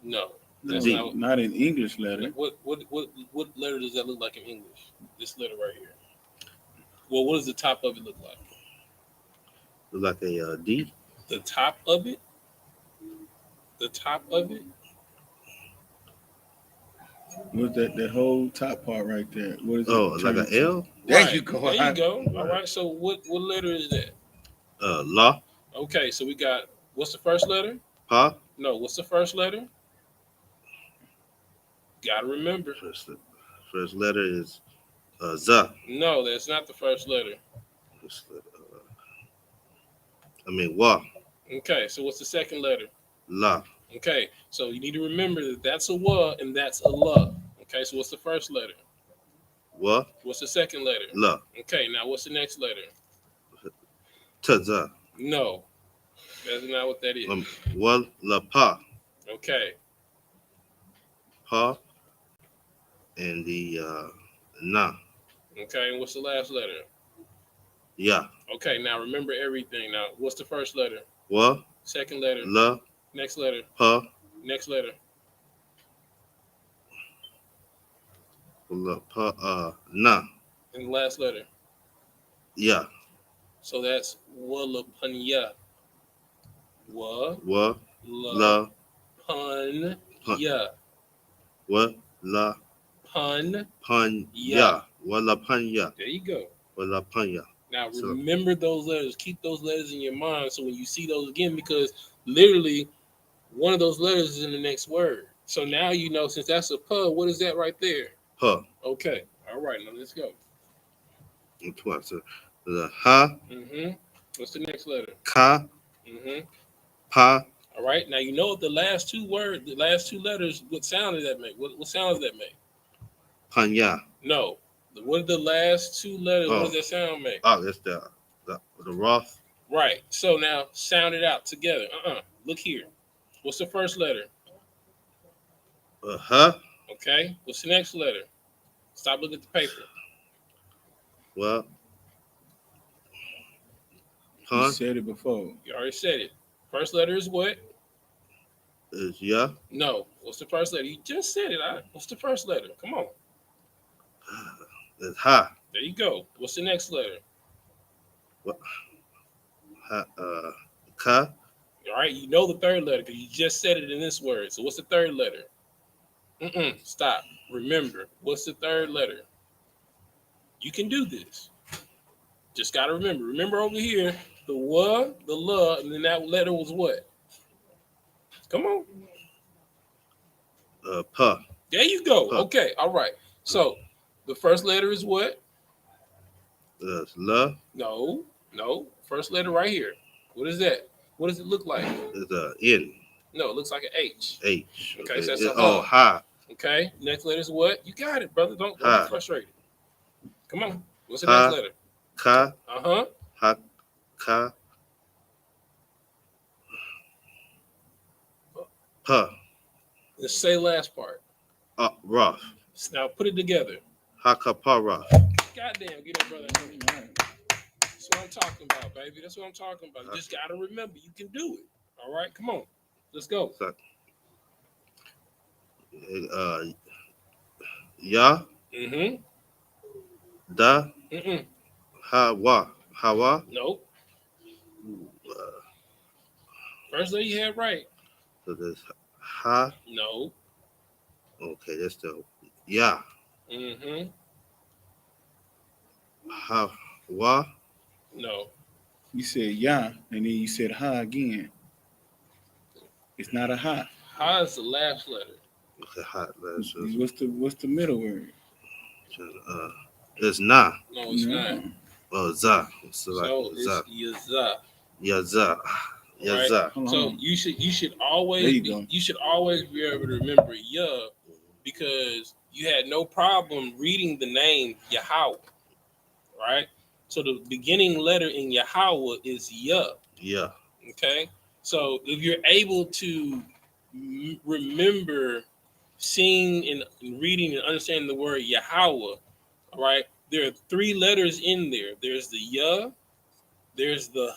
No, No, that's D. not. not an English letter. What letter does that look like in English? This letter right here. Well, what does the top of it look like? Look like a D. The top of it? The top of it? What's that whole top part right there? What is it? Oh, like turned an to? L. There Right. you go. There you go. All Right. right. So what letter is that? La. Okay. So we got, what's the first letter? Pa. No. What's the first letter? Gotta remember. First letter is Z. No, that's not the first letter. Wa. Okay. So what's the second letter? La. Okay. So you need to remember that that's a wa and that's a la. Okay. So what's the first letter? Wa. What's the second letter? La. Okay. Now what's the next letter? Tza. No, that's not what that is. Wa la pa. Okay. Pa. And the na. Okay. And what's the last letter? Ya. Okay. Now remember everything. Now what's the first letter? Wa. Second letter. La. Next letter. Pa. Next letter. La pa. Na. And the last letter. Ya. So that's walapanya. Wa Wa la la pun Pun. ya. wa la Pun. pan Ya. ya. Wa la pan ya. There you go. Wa la pan ya. Now So- remember those letters. Keep those letters in your mind so when you see those again, because literally one of those letters is in the next word. So now you know, since that's a P, what is that right there? Pa. Okay. All right. Now let's go. Twice. So the ha. What's the next letter? Ka. Pa. All right. Now you know the last two letters. What sound does that make? What sound does that make? Pan ya. No. What are the last two letters? What Oh. does that sound make? Oh, that's the Roth. Right. So now sound it out together. Look here. What's the first letter? Ha. Okay. What's the next letter? Stop looking at the paper. Well. You Pan said it before. You already said it. First letter is what? is ya. No. What's the first letter? You just said it. What's the first letter? Come on. Is ha. There you go. What's the next letter? Ha. Ka. All right. You know the third letter because you just said it in this word. So what's the third letter? Stop. Remember. What's the third letter? You can do this. Just got to remember. Remember over here, the wa, the la, and then that letter was what? Come on. Pa. There you go. Huh. Okay. All right. So the first letter is what? La. No. First letter right here. What is that? What does it look like? Is N. No, it looks like an H. H. Okay, so that's a oh, ha. ha. Okay. Next letter is what? You got it, brother. Don't Ha. be frustrated. Come on. What's the Ha. next letter? Ka. Ha. Ka. Pa. Let's say the last part. Roth. Now put it together. Ha ka pa Roth. Goddamn, get that brother. That's what I'm talking about, baby. That's what I'm talking about. You just gotta remember, you can do it. All right, come on, let's go. Ya. Da. Hawa. Nope. First letter you had right. So there's ha. No. Okay, that's the ya. Hawa. No. You said ya, and then you said ha again. It's not a ha. Ha is the last letter. Okay, ha. What's the middle word? It's na. No, it's not. Oh, za. So it's yaza. Yaza. Right? Yaza. So you should always There you go. you should always be able to remember ya, because you had no problem reading the name Yahweh, right? So the beginning letter in Yahweh is ya. Yeah. Okay, so if you're able to remember seeing and reading and understanding the word Yahweh, all right, there are three letters in there. There's the ya, there's the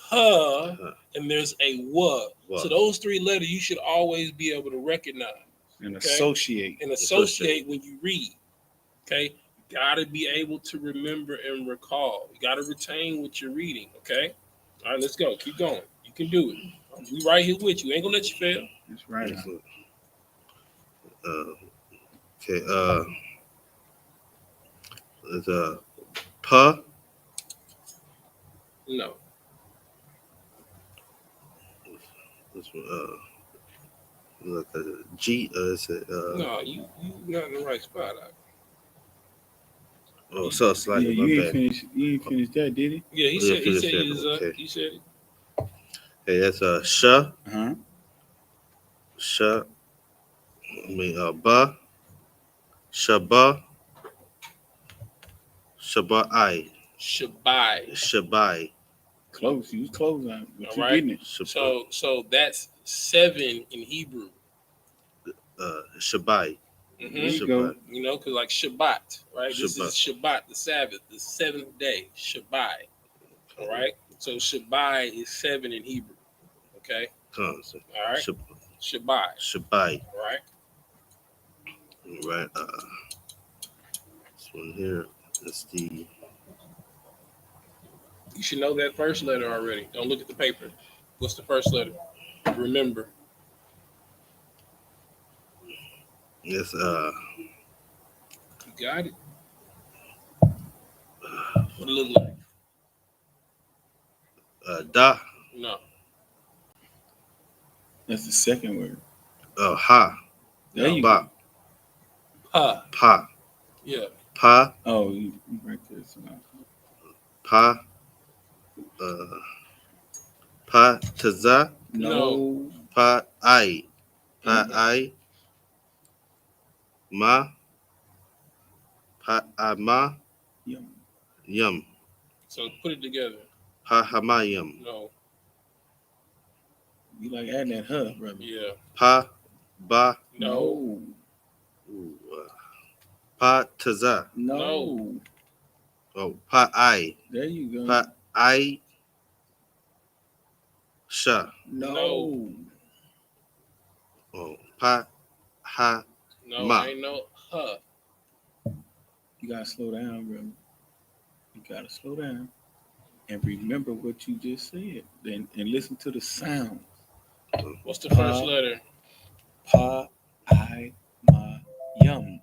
and there's a wa. So those three letters you should always be able to recognize And okay? associate. And associate when you read. Okay, you gotta be able to remember and recall. You gotta retain what you're reading. Okay, all right, let's go. Keep going. You can do it. We right here with you. Ain't gonna let you fail. That's right. Okay. There's pa. No. This one. Look at G. Is it? No, you not in the right spot. Oh, so it's like You ain't finished that, did he? Yeah, he said he is okay. he said it. Hey, that's sh. Sh. I mean ba. Shaba. Shabai. Shabai. Close. You was close on it. But All you right. getting it. So that's 7 in Hebrew. Shabai. There you go. You know, because like Shabbat, right? Shabbat. This is Shabbat, the Sabbath, the 7th day, Shabbat. All right. So Shabbat is 7 in Hebrew. Okay. All right. Shabbat. Shabai. All right. Right. This one here is the. You should know that first letter already. Don't look at the paper. What's the first letter? Remember. Yes. You got it. What it look like? Da. No. That's the second word. Ha. There you go. Pa. Pa. Yeah. Pa. Oh, you right there. So Pa. Pa taza. No. Pa I. Pa I. Ma. Pa ma. Yum. So put it together. Pa hamayum. No. You like adding that huh, brother? Yeah. Pa ba. No. Pa taza. No. Oh, pa I. There you go. Pa I. Sha. No. Oh, pa ha. No, Ma. ain't no huh. You gotta slow down, brother. You gotta slow down and remember what you just said. And listen to the sound. What's the first letter? Pa I ma yum.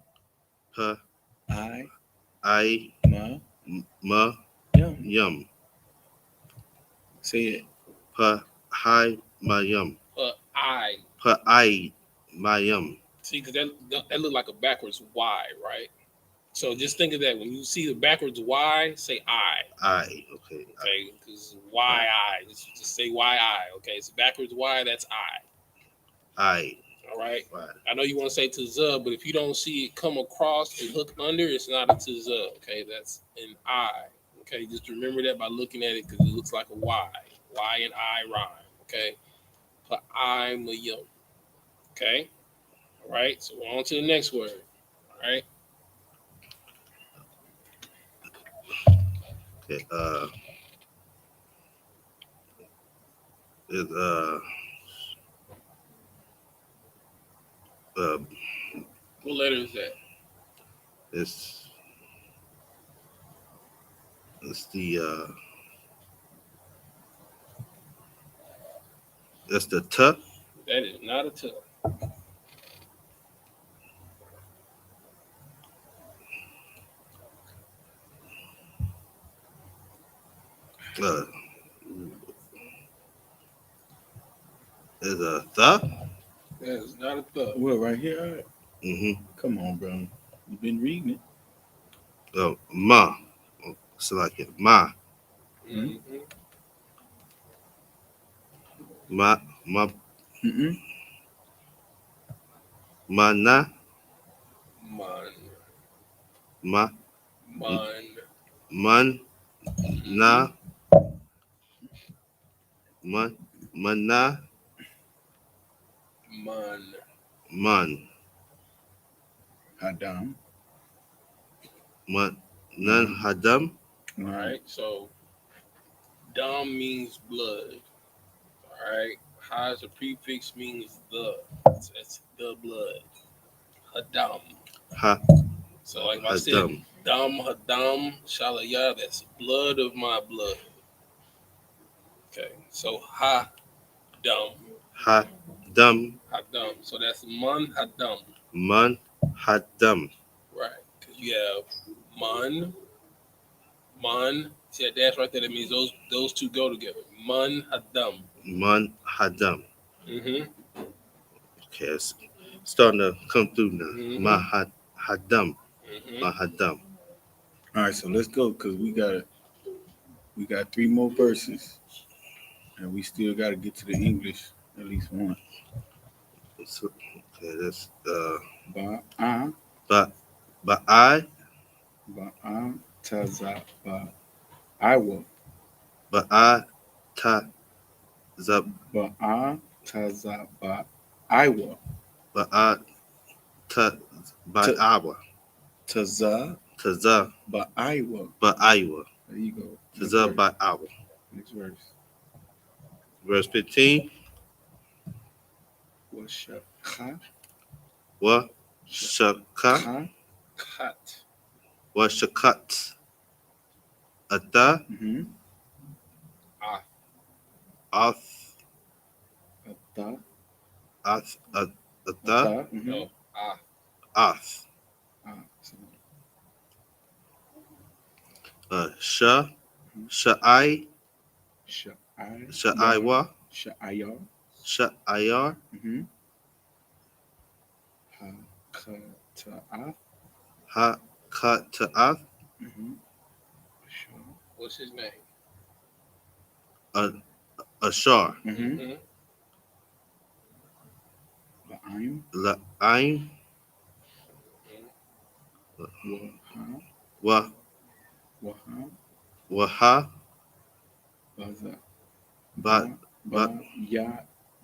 Pa I ma yum. yum. Say it. Pa hi ma yum. I. Pa I ma yum. See, because that looked like a backwards Y, right? So just think of that. When you see the backwards Y, say I. Okay. Okay, because Y I. Just say Y I. Okay, it's backwards Y, that's I. All right. I know you want to say tza, but if you don't see it come across and hook under, it's not a tza. Okay, that's an I. Okay, just remember that by looking at it because it looks like a Y. Y and I rhyme. Okay, but I'm a young. Okay, all right. So we're on to the next word. All right. Okay. It What letter is that? It's the t. That is not a t. Is a th. That is not a th. Well, right here. Come on, bro. You've been reading it. Oh, ma. So like it. Ma. Ma. Mana. Man. Na. Mana. Man. Hadam. Nan hadam. All right. So Dam means blood. All right. Ha as a prefix means the. That's the blood. Hadam. Ha So like if I said Hadam. Dam Hadam Shalayah, that's blood of my blood. Okay. So Ha Dam. Hadam. Hadam. So that's Man Hadam. Man Hadam. Right. Because you have Man. See that dash right there? That means those two go together. Man Hadam. Man Hadam. Mm-hmm. Okay, it's starting to come through now. Mhm. Hadam. Mm-hmm. Mahadam. All right, so let's go because we got 3 more verses, and we still got to get to the English at least one. So, okay, that's Ba'a, Ba'ai, ba'a, taza, ba'aiwa, Ba'a, Ta, Zab, ba'a, taza, ba'aiwa, Ba'a, Ta, Ba'awa, taza, Taza, ba'aiwa. Ba'aiwa, There you go. Next Taza, verse. Ba'awa. Next verse. Verse 15. Washakha, Wa Shaka, kha, Kat. Wa Shakat, Ata, Ah. Ath, ata, Ath, Ata, ata, No. Ah. Ath, Sha, Sha'ai, Sha'aiwa, Sha'ayar, Sha'ayar, Hakata'ath, Ha, Ka, Ta'ath, What's his name? Ashar, Mm-hmm. Ba'aim, La'aim, Waha, Wa, Waha, Waha, Baza, Ba, Ba,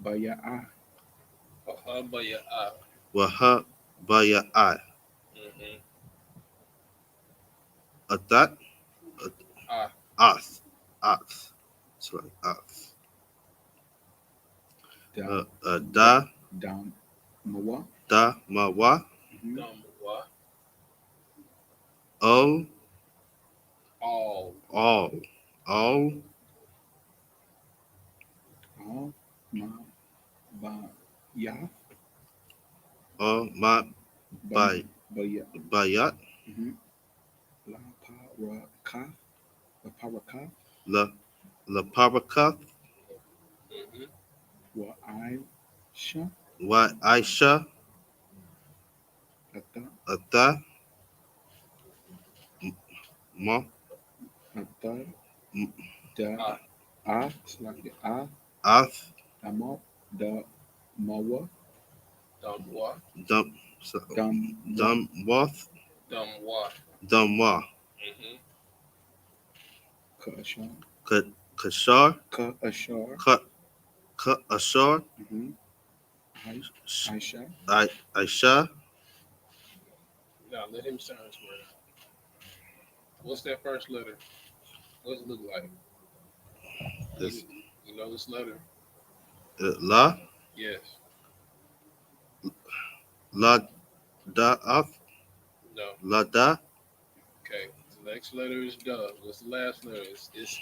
Baya'ah, Ahabaya. Ah. Waha, Baya'ai, Mm-hmm. Atat, Ah. Ath, Ath. That's right, Ath. Da, Dam, Mawa, Da, Mawa, Damwa. O, All. All, All, Ma, Ba, Ya, All, Ma, Bay, Baya, Bayat, La Paraka, La Paraka, La Parakath, Mm-hmm. Wa Aisha, Wa Aisha, Ata, Ata, Ma, Ata, M- Da, A, slightly A, Ath, Dama, Da, Mawa, Damwa. Dum, Dam, Dumwath, Damwa. Dumwa, Mm-hmm. Kashar, Kashar, Ka Ashar, Ashar, Aisha, Aisha. Now let him sound his word out. What's that first letter? What's it look like? This, You know this letter? La, Yes. La, Da, Ath, No. La, Da, Okay. The next letter is duh. What's the last letter? It's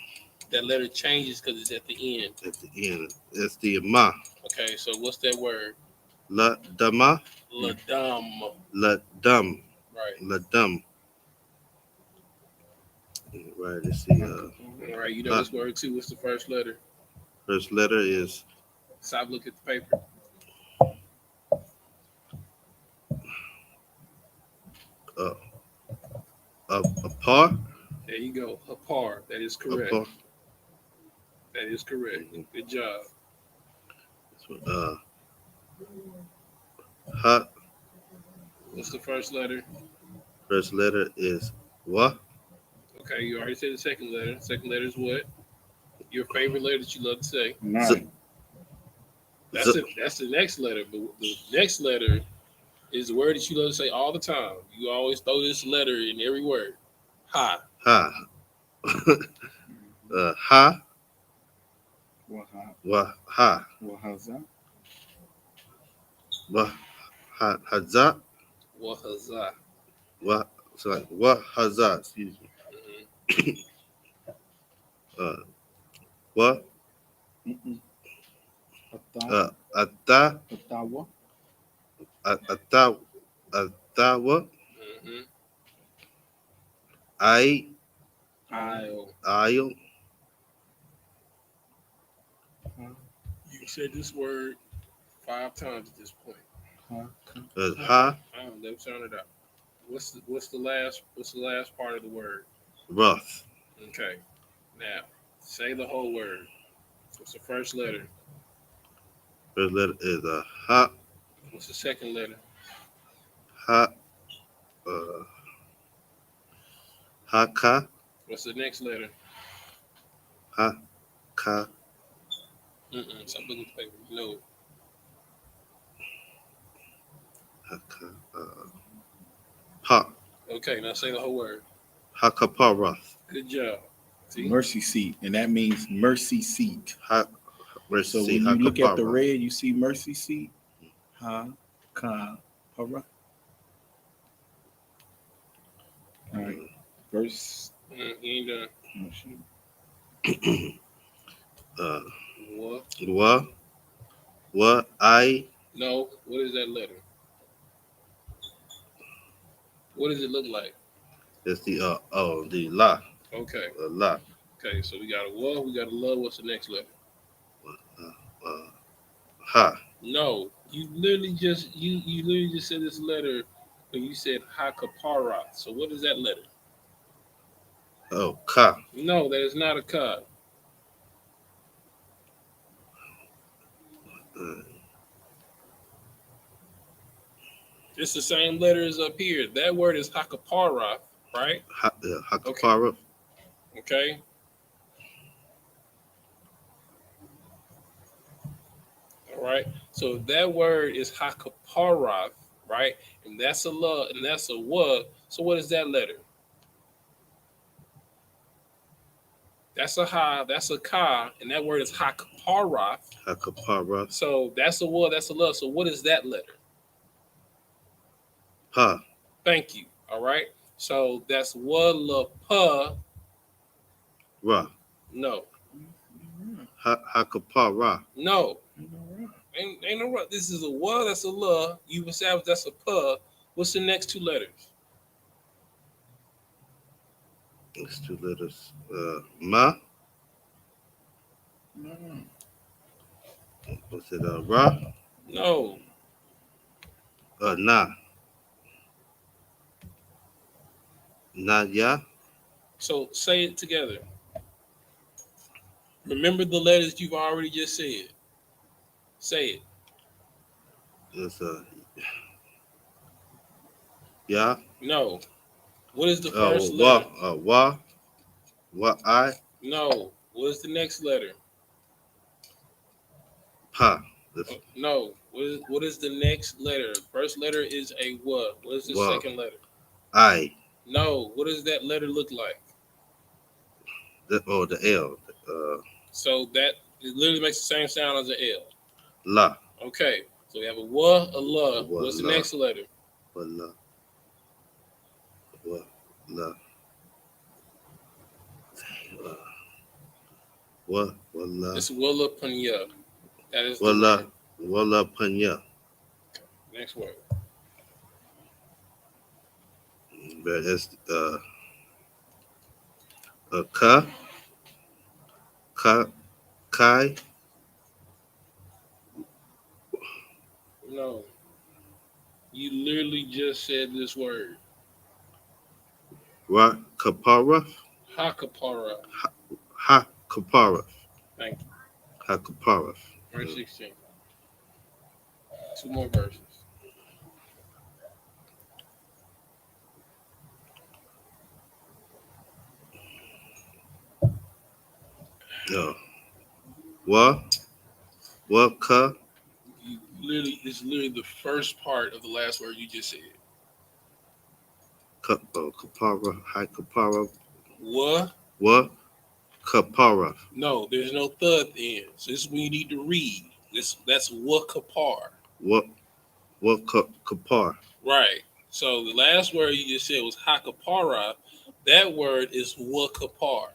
that letter changes because it's at the end. at the end. It's the Ma. Okay. So what's that word? La, Dama, Ladam. La, Dum, Right. La, Dum. Right, let's see. All right. You know this word too. What's the first letter? First letter is Stop. Look at the paper. a par. There you go. Apar. That is A correct. par. That is correct. Good job. Ha. What's the first letter? First letter is Wa. Okay, you already said the second letter. Second letter is what? Your favorite letter that you love to say. Nine. That's the next letter. But the next letter is the word that you love to say all the time. You always throw this letter in every word. Ha. Ha. Ha. Waha. Wahaza. Wahaza. Wahaza. Wahaza. Excuse me. Wa. Ata. Atawa. Atawa. Mm-hmm. Ayo. You said this word 5 times at this point. Ha. Let me sound it out. What's the last part of the word? Rough. Okay. Now, say the whole word. What's the first letter? First letter is a ha. What's the second letter? Ha. Haka. What's the next letter? Haka. Stop looking at the paper. No. Haka. Ha. Okay, now say the whole word. Hakaparath. Good job. See? Mercy seat, and that means mercy seat. So So when you look at the red, you see mercy seat. Ha, ka, hara. All right, verse. You ain't done. Oh, shoot. What? What? I. No. What is that letter? What does it look like? It's the la. Okay. La. Okay, so we got a what, we got a love. What's the next letter? Ha. No. You literally just said this letter when you said hakapara. So what is that letter? Oh, ka. No, that is not a ka. It's the same letters up here. That word is hakapara, right? Hakapara. Okay. All right. So that word is hakapara, right? And that's a la, and that's a wa. So what is that letter? That's a ha, that's a ka, and that word is hakapara. Hakapara. So that's a wa, that's a la. So what is that letter? Pa. Thank you. All right. So that's wa la pa. Ra. No. Hakapara. No. Ain't no right. This is a wa, that's a la. You established that's a pa. What's the next two letters? It's two letters. Ma. What's it? Ra. No. Na. Ya. So say it together. Remember the letters you've already just said. Say it. It's ya. No. What is the first letter? I. No. What is the next letter? Pa. No. What is the next letter? First letter is a what? What is the second letter? I. No. What does that letter look like? The L. So that it literally makes the same sound as an L. La. Okay. So we have a wa, a la. Wa, What's the la. next letter? La. La. La. It's walla punya. That is the Walla. word. Walla Panya. Next word. But it's ka. Kai. No. You literally just said this word. Ra. Kapara. Hakapara. Kapara. Thank you. Hakapara. Verse 16. 2 more verses. Ka. It's literally the first part of the last word you just said. Kapara. High Kapara. Wa. Kapara. No, there's no thud in. So this is when you need to read. That's wakapar. What kapar? Right. So the last word you just said was hakapara. That word is wakapar.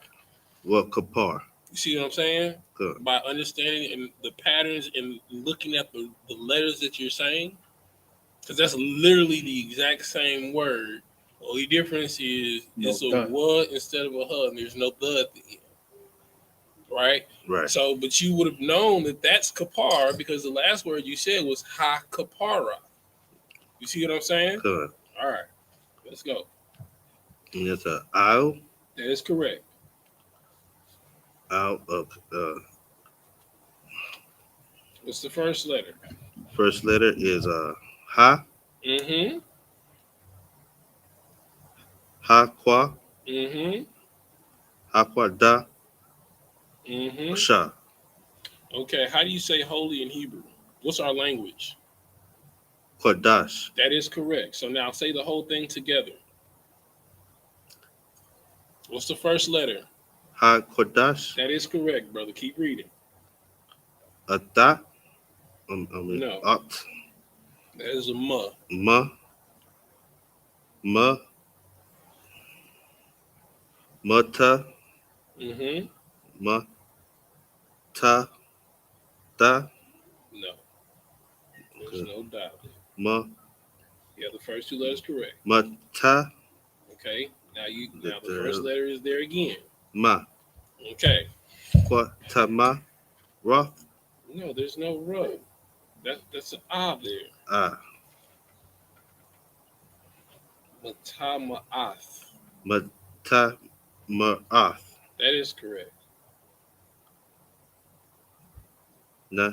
What kapar? You see what I'm saying? Good. By understanding and the patterns and looking at the letters that you're saying, because that's literally the exact same word. Only difference is it's a wa instead of a huh, and there's no the at the end. Right? Right. So, but you would have known that that's kapar because the last word you said was ha kapara. You see what I'm saying? Good. All right, let's go. And it's a owl. That is correct. Owl of What's the first letter? first letter is ha. Mm-hmm. Hakwa. Mm-hmm. Hakwa da. Mm-hmm. Sha. Okay, how do you say holy in Hebrew? What's our language? Kodash. That is correct. So now say the whole thing together. What's the first letter? Ha Kodash. That is correct, brother. Keep reading. Ata. No. At. That is a ma. Ma. Ma. Mata. Mm-hmm. Ma. Ta. Da. No. There's no doubt. Ma. Yeah, the first two letters correct. Mata. Okay. Now the first letter is there again. Ma. Okay. Kwatama. Roth. No, there's no rub. That's an ah there. Ah. Matama'ath. Mata. Ma'ath. That is correct. Na.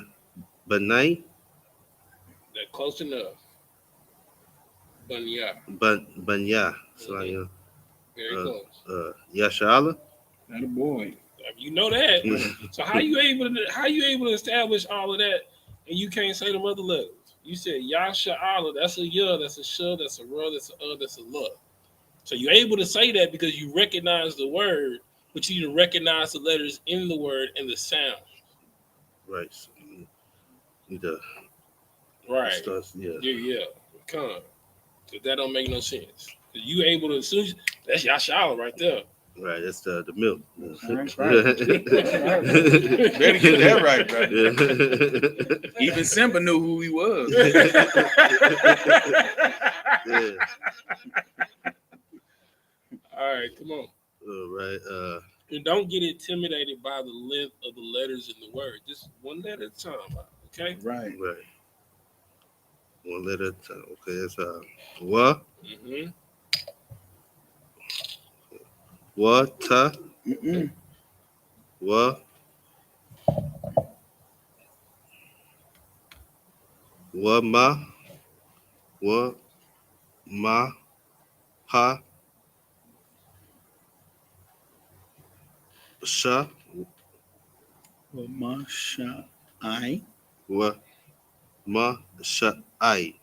Banai. That close enough. Bunya. Banya. Mm-hmm. Very close. Yashala. That a boy. You know that. So how you able to establish all of that and you can't say the other letters? You said Yasha'ala, that's a ya, that's a sh, that's a ra, that's a that's a la. So you're able to say that because you recognize the word, but you need to recognize the letters in the word and the sound. Right. So need to Right. start, Yeah. Come on. That don't make no sense. You able to, as soon as that's Yasha'ala right there. Right, that's the milk. That's right. Better get that right, bro. Even Simba knew who he was. Yeah. All right, come on. All right. And don't get intimidated by the length of the letters in the word. Just one letter at a time, okay? Right. Right. One letter at a time. Okay, it's wa. Mm-hmm. Wa ta. Mm-mm. Wa. Wa ma. Wa ma. Pa. Sha. Well, Masha, I. Wa ma. Sha. I.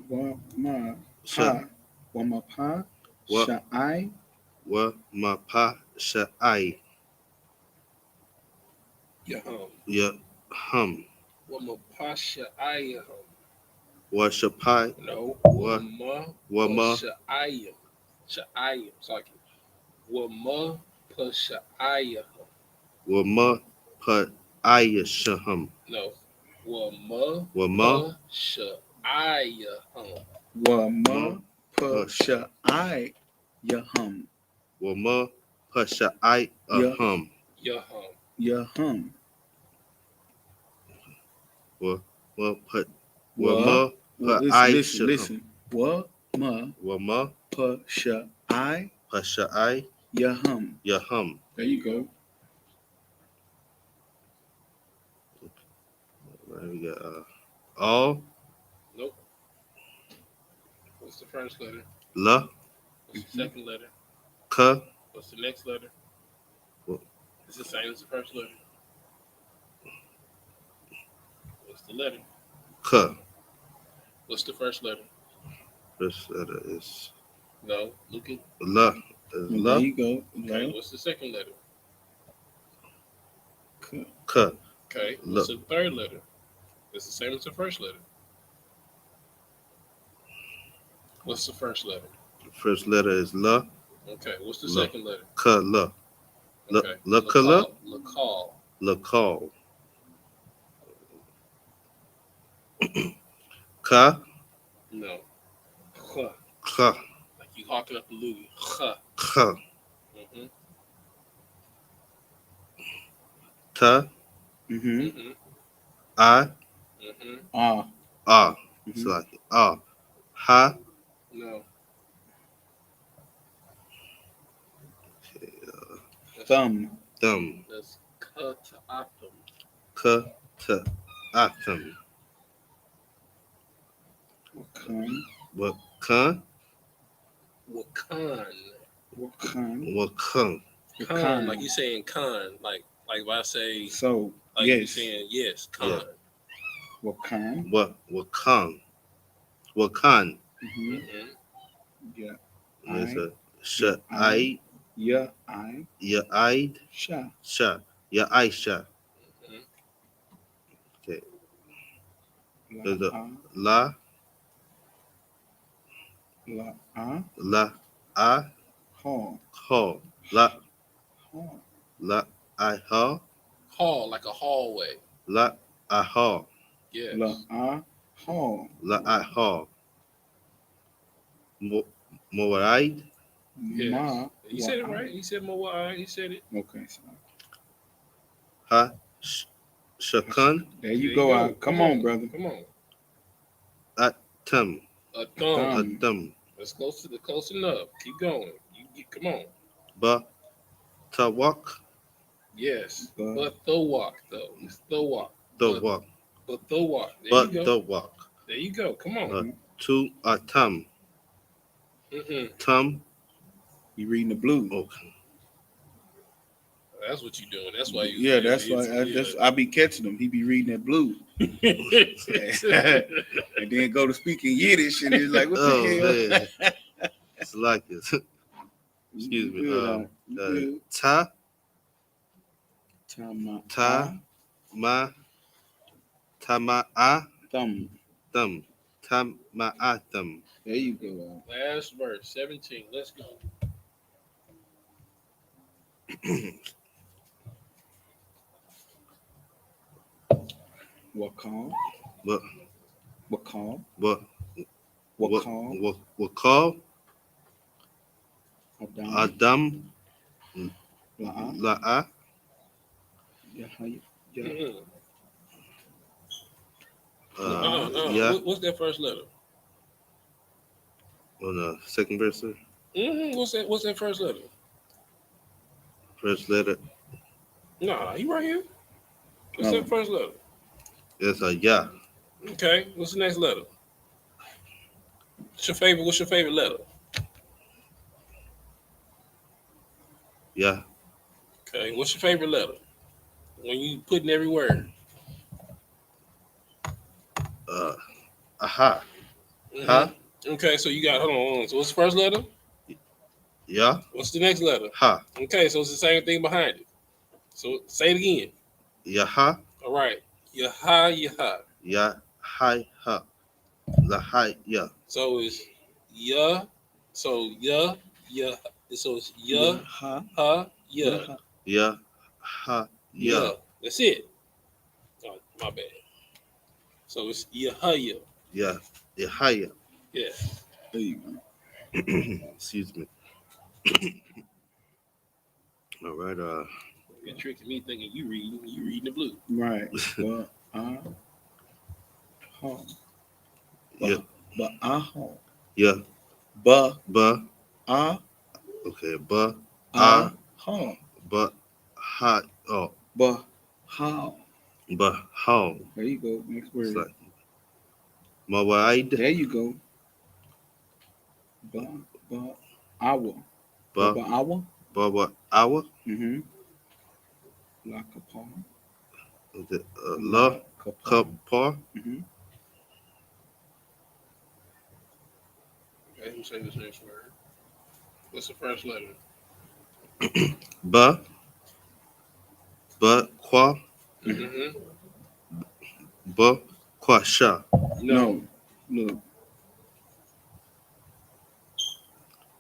Wa ma Sha. pa. Wa ma pa. Wa. Sha, I. Wa ma pa. Sha. I. Yahum. Ya. Hum. Wamapasha ayahum. Wa sha pi. No. Wa. Wama. Wa ma. Sha'ayim. Sha'ayim. Sorry. Wama Pasha'ayahum. Wa ma. Pa. Aya. Shahum. No. Wama Wa ma. Pasha'ayahum. Wa ma pa. Sha, I. Yahum. Wa ma. Pa. Sha. I. Hum. Yahum. Yahum. Wa ma. Pa. Wa. Wa ma. Pa. I. Listen. Wa ma Wa ma. pa. Sha, I. Pa. Sha. I. Yahum. Yahum. There you go. Right, we got all. Nope. What's the first letter? La. What's the second letter? Ka. What's the next letter? What? It's the same as the first letter. What's the letter? Ka. What's the first letter? First letter is No. Look at. la. Is la. There you go. Okay. La. What's the second letter? K. Okay. What's the third letter? It's the same as the first letter. What's the first letter? The first letter is L. Okay. What's the La. second letter? K. L. Okay. Lakala. Lakal. Lakal. Ka. No. Huh. Ka. Like you hawking up the loogie. Huh. Ka. Mm-hmm. Ta. Mm-hmm. Mm-hmm. I. Mm-hmm. Ah. Ah. Mhm. It's like ah. Ha. No. Thumb. Thumb. That's katatum. K. T. Atum. Wakan. Wakan. Wakan. Wakan. Wakan. Khan, like you saying Khan, like if I say, So like you yes. saying yes, Khan. Yeah. Wakan. Wakan. Wakan. Mm-hmm. Mm-hmm. Yeah. There's a Yeah, I. Yeah. I. Ya Aid. Sha. Sha. Ya Aisha. Mm-hmm. Okay. La. There's a Ah. La. La. Ah. La. A. Ha. Ha. La. Ha. La. I ha. Hall, like a hallway. La. I ha. Yes. La. Ah. Ha. La. I ha. Moaid. Yes. Ma. You said it Wa- right. He said Moai. He said it. Okay. So Ha. Shakan. there you go. Come on, brother. Come on. Atum. A thumb. Atum. That's close enough. Keep going. Come on. Ba. Tawak. Yes. But- But the walk though. It's the walk. The walk. But the walk. There But you the go. walk. There you go. Come on. To Atam. Mm-hmm. Tum. You reading the blue? Okay. That's what you doing. That's why you. Yeah, that's why I be catching him. He be reading that blue, and then go to speaking Yiddish, and he's like, "What the hell?" Man. It's like this. Excuse me. You good. Ta. Tama. Ta. Ma. Tama'a. Thumb. Thumb. Tama'athum. There you go. Last verse, 17. Let's go. Wakal. What? Wakal. What? Wakal. Wakal. Adam. Adam. La'a. La'a. Yahya. Mm-hmm. Yeah. What's that first letter? On the second verse, sir. Mm-hmm. What's that first letter? First letter. Nah, he right here. What's that first letter? It's a ya. Okay. What's the next letter? What's your favorite letter? Yeah. Okay. What's your favorite letter? When you put in every word. Aha. Mm-hmm. Ha. Okay, so you got hold on. So what's the first letter? Yeah. What's the next letter? Ha. Okay, so it's the same thing behind it. So say it again. Yaha. All right. Yaha. Ya. Hi. Ha. La. Hi. Ya. So it's ya. So ya. So it's ya. Ha. Ha. Ya. Ya. Ha. Ya. Ya. That's it. Oh, my bad. So it's Yahaya. Ya. Yahaya. Yeah. There you go. Excuse me. All right. You're tricking me thinking you reading the blue. Right. But ha. Yeah. But aha. Yeah. Ba. Ba. Okay. Ba. Ha. Ba. Ha. Oh. Ba. How. Ba. How. There you go. Next word. It's like Mawaid. There you go. Ba. Awa. Ba. Awa. Ba. Awa. Mm-hmm. La Kapar. La. Kapar. Mm-hmm. Okay, who say this next word? What's the first letter? Ba. Ba. Kwa, Mm-hmm. Ba, Kwa Sha, No. Look.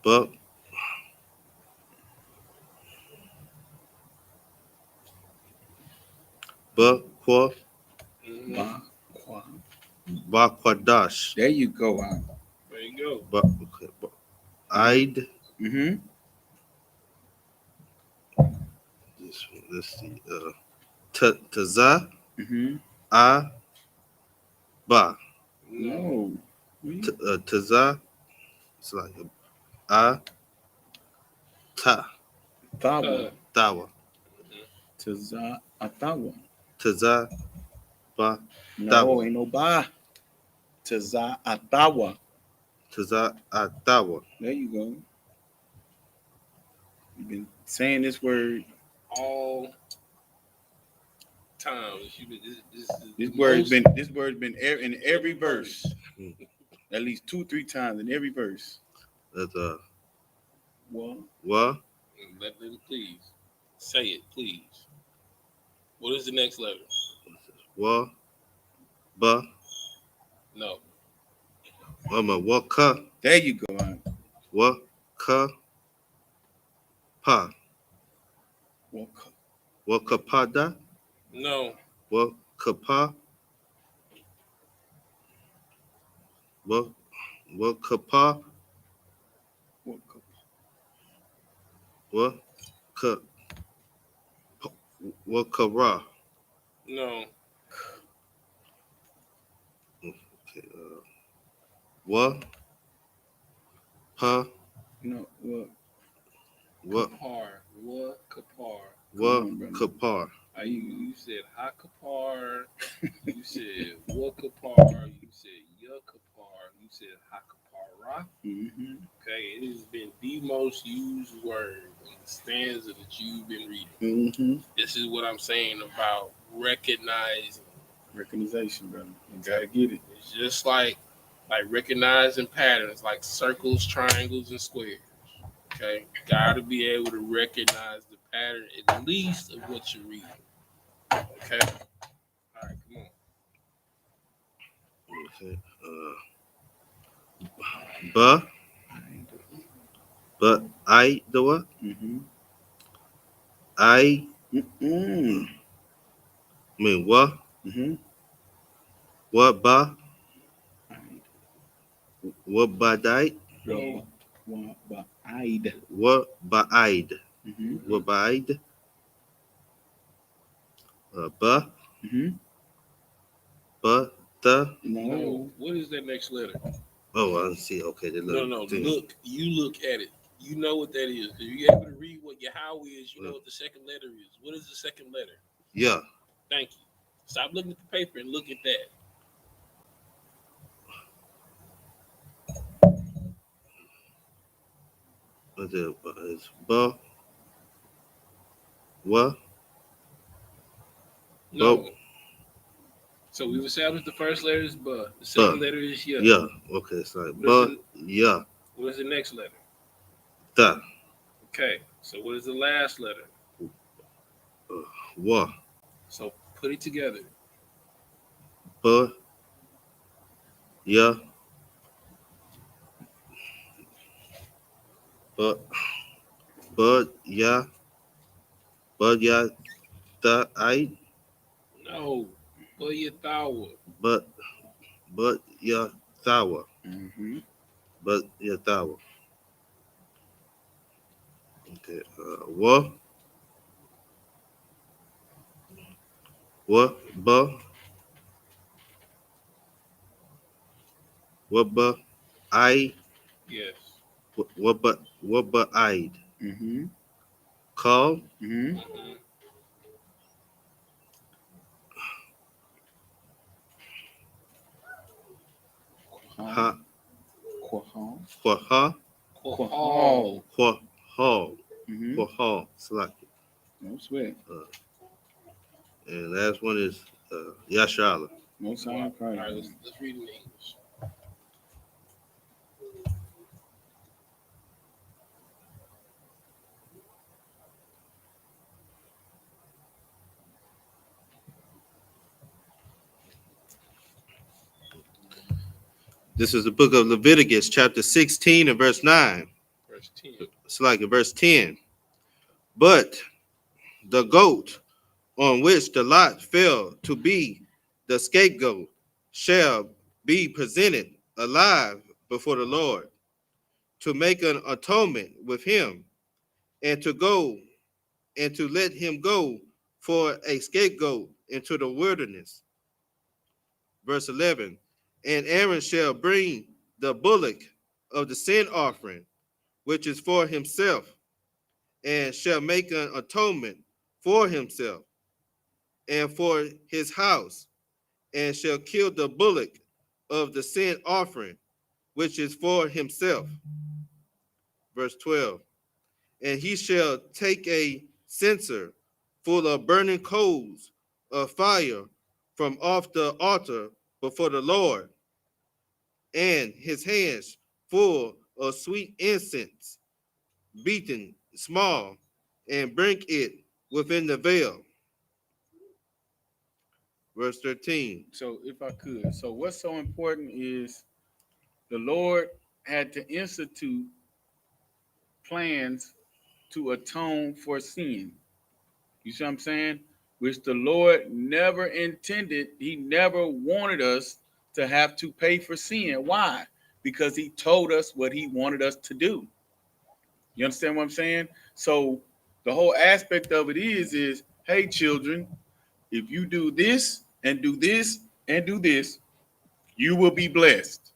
Ba, Ba, Kwa, Mm-hmm. Ba, Kwa. Ba, Kwa Dash, There you go. There you go. Ba, okay, Ba, Aid. Mm-hmm. Let's see. Taza, Mm-hmm. A, Ba, No. No. Taza. It's like A, Ta, Tawa. Tawa, Taza Atawa. Taza, Ba, No, Tawa, ain't no ba. Taza Atawa. Taza, Atawa. There you go. You've been saying this word. All times. This word's been in every verse. At least 2-3 times in every verse. That's Well, Wa, Let them please. Say it, please. What is the next letter? Wa, Ba, No. Wa, Ka, there you go. Wa, Ka, Pa, Well, Wa, Ka, Pa, Da, No. Wa, Ka, Pa, Wa, Ka, Pa, Wa, Ka, Wa, Ka, Ra. No. Okay, Wa, Pa, no, well, Wa, Kapar. What Kapar? Wa, Come on, brother. Ka, Pa. You said ha Kapar. You said what Kapar. You said ya Kapar. You said ha Kapara. Mm-hmm. Okay, it has been the most used word in the stanza that you've been reading. Mm-hmm. This is what I'm saying about recognizing. Recognition, brother. You gotta get it. It's just like recognizing patterns, like circles, triangles, and squares. Okay, gotta be able to recognize the pattern at least of what you're reading. Okay, all right, come on. Okay, Ba, Ba, I, the what? Mm-hmm. I Mm-hmm. mean Wa, Mm-hmm. Wa, Ba, Wa, Ba, Dai, No. Ide. Wa, Ba, Id, Mm-hmm. Wa, Ba, Id, Ba, Mm-hmm. Ba, Ta. No. What is that next letter? Oh, I see. Okay, the No, little no. thing. You look at it. You know what that is. If you're able to read what Yahweh is, you know what the second letter is. What is the second letter? Yeah. Thank you. Stop looking at the paper and look at that. It's Ba, Wa, No. Ba, So we've established the first letter is ba. The second letter is ya. Yeah. Okay, it's like What is Ba, Ya, What is the next letter? Ta, Okay. So what is the last letter? Wa, So put it together. Ba, Ya, Ba, Ba, Ya, Ba, Ya, Ta, I, No. Bayatawa. Ba, Ba, Ya, Tawa, Mm-hmm. Ba, Ya, Tawa. Okay, Wa, Ba, Wa, Ba, I, Yes. Wa, Ba, Id. Mm-hmm. Call, Mm-hmm. Mm-hmm. Ha, Quahal. Kwa, Kohal. Kwa, Hall, Mm-hmm. Kwa, Hall, select. No sweat. And last one is Yashala. No All sign of right, Christ. let's read in English. This is the book of Leviticus, chapter 16 and verse 9. Verse 10. It's like verse 10. But the goat on which the lot fell to be the scapegoat shall be presented alive before the Lord to make an atonement with him and to let him go for a scapegoat into the wilderness. Verse 11. And Aaron shall bring the bullock of the sin offering, which is for himself, and shall make an atonement for himself and for his house, and shall kill the bullock of the sin offering, which is for himself. Verse 12. And he shall take a censer full of burning coals of fire from off the altar before the Lord, and his hands full of sweet incense, beaten small, and bring it within the veil. Verse 13. So if I could, so what's so important is the Lord had to institute plans to atone for sin. You see what I'm saying? Which the Lord never intended. He never wanted us to have to pay for sin. Why? Because he told us what he wanted us to do. You understand what I'm saying? So the whole aspect of it is, hey, children, if you do this and do this and do this, you will be blessed.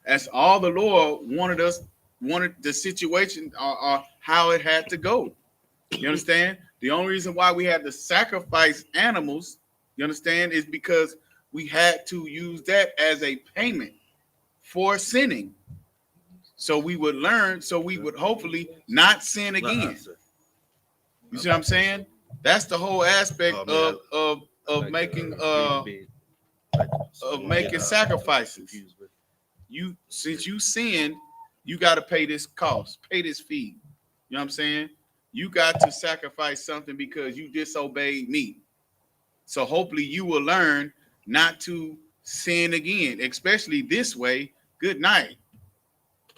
That's all the Lord wanted the situation or how it had to go. You understand? The only reason why we had to sacrifice animals, you understand, is because we had to use that as a payment for sinning. So we would learn, so we would hopefully not sin again. You see what I'm saying? That's the whole aspect of making sacrifices. Since you sinned, you got to pay this cost, pay this fee. You know what I'm saying? You got to sacrifice something because you disobeyed me. So hopefully you will learn not to sin again, especially this way. Good night.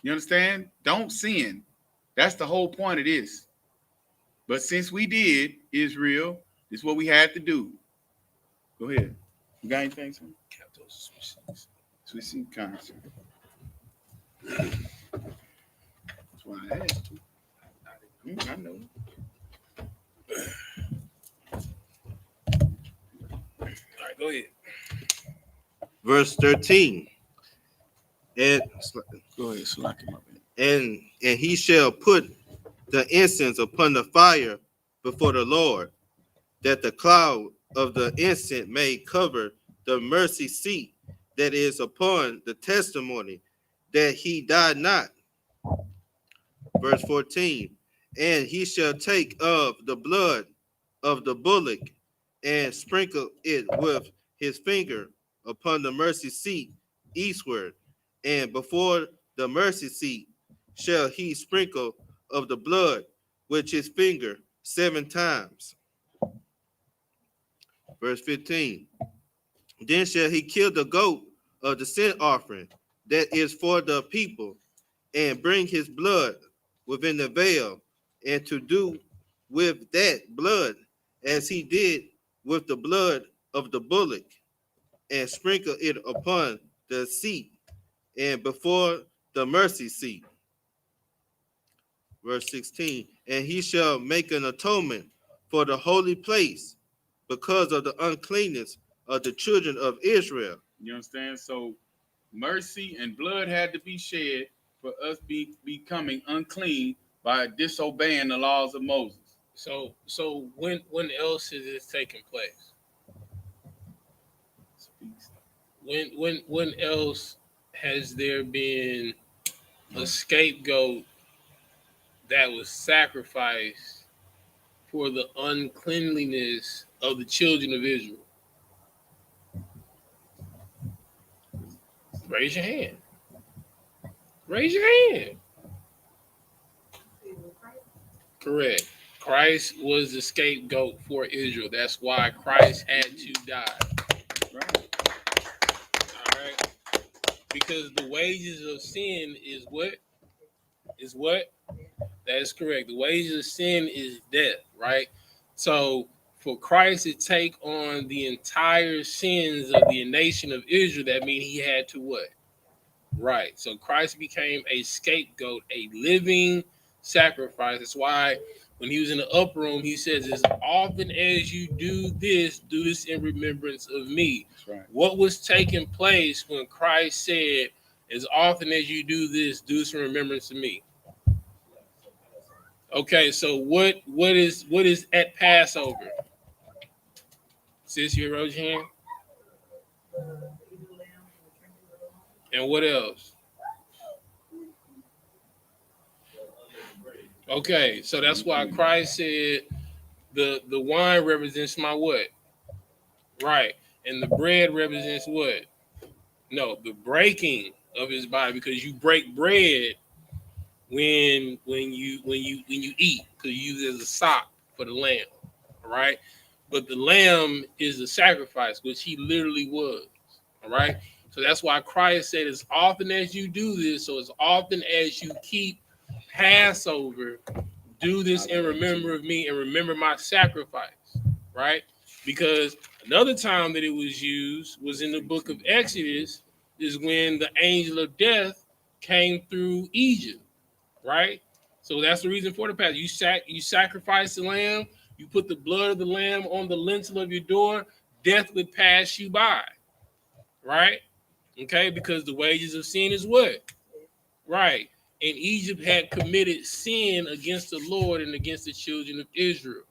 You understand? Don't sin. That's the whole point of this. But since we did, Israel, this is what we had to do. Go ahead. You got anything, son? Sweet seed concert. That's why I asked you. I know. All right, go ahead. Verse 13. And Go ahead, Salaki, my man. and he shall put the incense upon the fire before the Lord, that the cloud of the incense may cover the mercy seat that is upon the testimony, that he died not. Verse 14. And he shall take of the blood of the bullock and sprinkle it with his finger upon the mercy seat eastward, and before the mercy seat shall he sprinkle of the blood with his finger 7 times. Verse 15. Then shall he kill the goat of the sin offering that is for the people, and bring his blood within the veil, and to do with that blood as he did with the blood of the bullock, and sprinkle it upon the seat and before the mercy seat. Verse 16. And he shall make an atonement for the holy place because of the uncleanness of the children of Israel. You understand? So mercy and blood had to be shed for us becoming unclean by disobeying the laws of Moses. So when else is this taking place? When else has there been a scapegoat that was sacrificed for the uncleanliness of the children of Israel? Raise your hand. Raise your hand. Correct. Christ was the scapegoat for Israel. That's why Christ had to die. Right. All right. Because the wages of sin is what? Is what? That is correct. The wages of sin is death, right? So for Christ to take on the entire sins of the nation of Israel, that means he had to what? Right. So Christ became a scapegoat, a living sacrifice. That's why when he was in the upper room, he says, as often as you do this in remembrance of me. That's right. What was taking place when Christ said, as often as you do this in remembrance of me? Okay, so what is at Passover? Sis, you raise your hand. And what else? Okay, so that's why Christ said the wine represents my what? Right. And the bread represents what? No, the breaking of his body, because you break bread when you eat, because you use it as a sop for the lamb. All right. But the lamb is the sacrifice, which he literally was. All right. So that's why Christ said, as often as you do this, so as often as you keep Passover, do this in remember of me and remember my sacrifice. Right. Because another time that it was used was in the book of Exodus, is when the angel of death came through Egypt. Right. So that's the reason for the Passover. You sacrifice the lamb, you put the blood of the lamb on the lintel of your door, death would pass you by. Right? Okay, because the wages of sin is what? Right. And Egypt had committed sin against the Lord and against the children of Israel.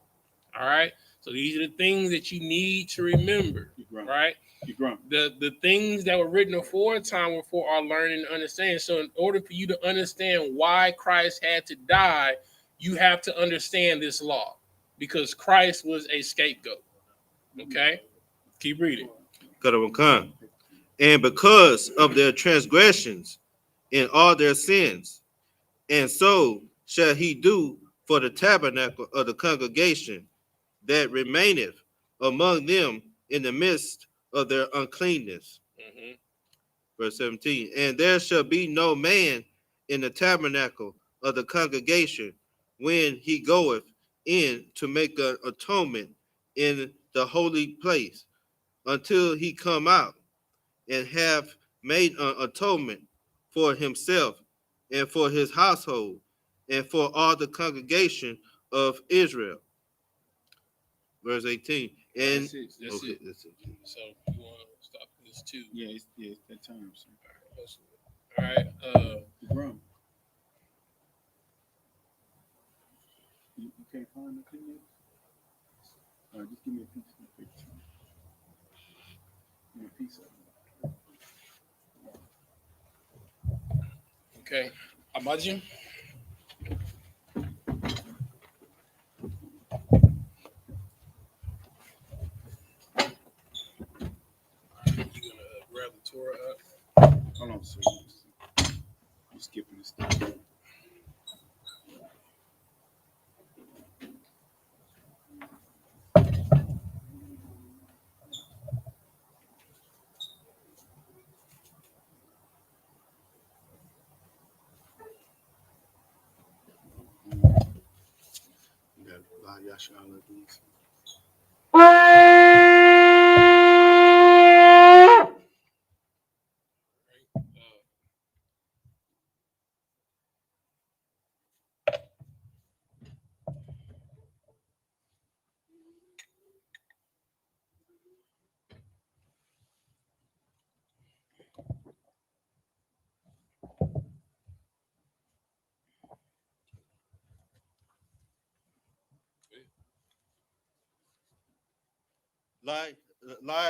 All right. So these are the things that you need to remember. Right? The things that were written aforetime were for our learning and understanding. So in order for you to understand why Christ had to die, you have to understand this law, because Christ was a scapegoat. Okay? Keep reading. And because of their transgressions and all their sins, and so shall he do for the tabernacle of the congregation that remaineth among them in the midst of their uncleanness. Mm-hmm. Verse 17, and there shall be no man in the tabernacle of the congregation when he goeth in to make an atonement in the holy place, until he come out and have made an atonement for himself and for his household and for all the congregation of Israel. Verse 18. And That's it. That's okay, it. that's it. So you want to stop this too? Yeah, it's that time, sir. All right. The drum. You can't find the Kleenex? All right, just give me a piece of the picture. Give me a piece of it. Okay. Abajim. You gonna grab the Torah up? Hold on, sir. I'm skipping this stuff.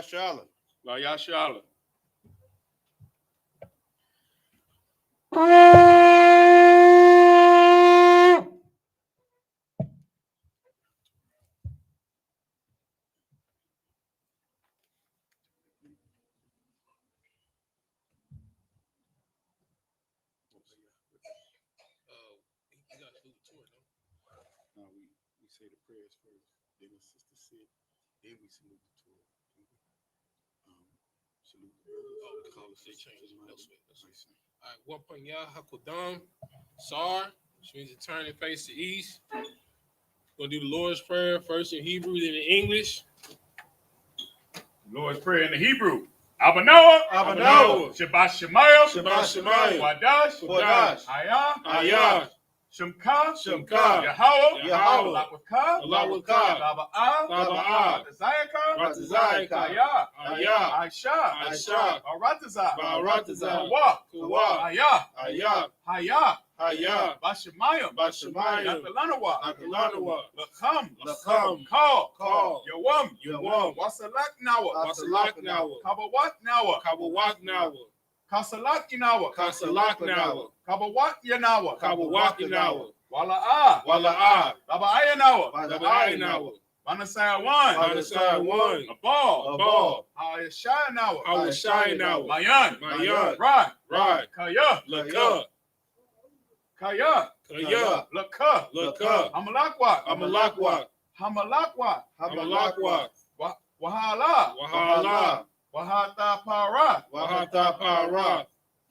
SHALAM. YAHANNA. You gotta do the Torah, no? No, we say the prayers first. Then the sister sit. Then we salute the Torah. They changed it elsewhere. All right, 1 point YAHANNA, SAR, which means to turn and face the east. We're going to do the Lord's Prayer first in Hebrew, then in English. Lord's Prayer in the Hebrew. Abba Noah, Shabbat Shemayim, Wadash, Ayah, Shemka, Shemka, Yahweh, Lawaka, Laba'ah, Ratazayaka, Ayah, Aisha, Baratazah, Kawa, Ayah, Bashemayim, Nakalanawa, Lacham, Call, Yawam, Wasalak Nawa, Kabawat Nawa, Kasalak Nawa, Kabawat Yanawa, Wala'ah, Laba'aya Nawa, Manasai one, Abal, Ayashai Nawa, Mayan, Rod, Kaya, Laka, Amalakwa, Wahala, Wahata Para,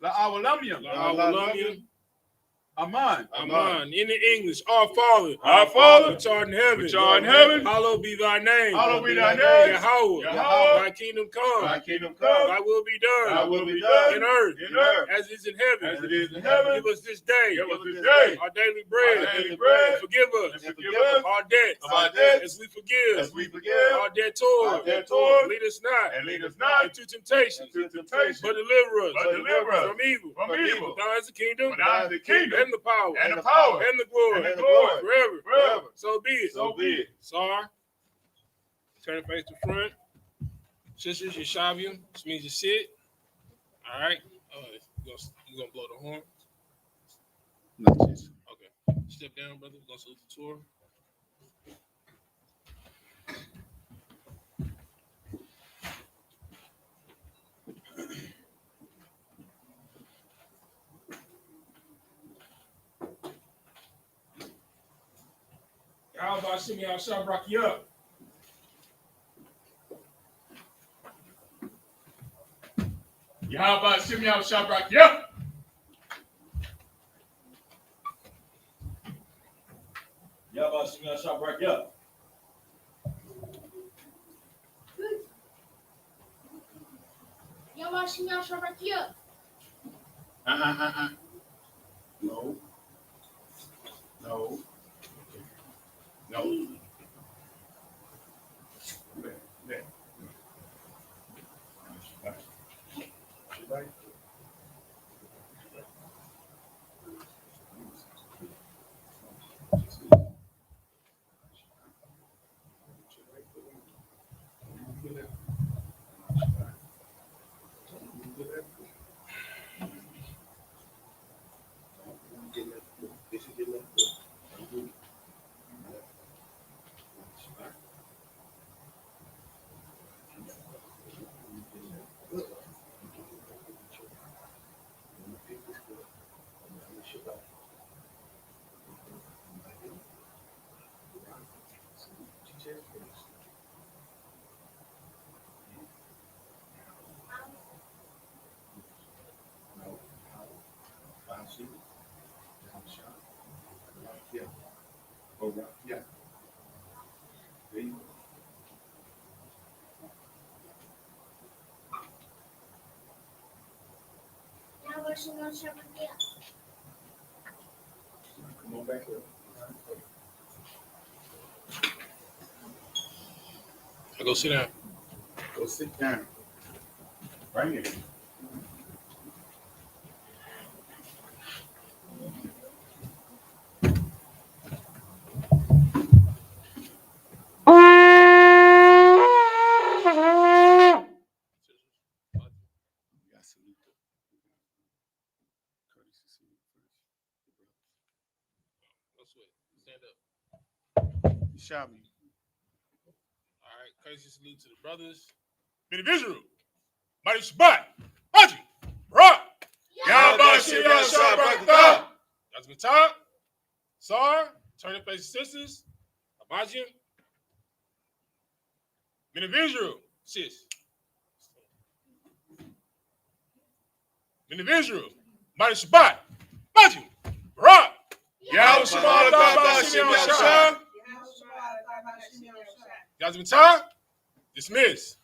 La'awalamyam, Aman. In the English, our Father, which art in heaven, hallowed be thy name. Yahweh, thy kingdom come. Thy will be done. In earth, as it is in heaven. Give us this day our daily bread. Forgive us our debts, as we forgive our debtors. Lead us not into temptation, but deliver us from evil. For thine is the kingdom, and the power, and the glory, forever. So be it. Sorry. Turn face to front. Sisters, Yeshavium, which means you sit. All right. You're gonna blow the horn. Okay. Step down, brother. We're gonna salute the tour. How about Shimmy Al-Shabrak Yahweh Shimei Shabrak, yeah. Yahweh Shimei Shabrak, yeah. Yahweh Shimei Shabrak, yeah. No. Yeah. There you go. Yahweh Shimei Shabrak, yeah. Come on back here. Go sit down. Go sit down. Right here. Stand up. Shabi. All right. Courtesy salute to the brothers. Men of Israel. Mighty Shabbat. Haji. Rock. Yahweh Shimei Shabrak. That's Matah. Sar. Turning face sisters. Abajim. Men of Israel. Sis. Men of Israel, mighty Shabbat, Matthew, Barak, Yahweh Shabbat, Yazman time, dismiss.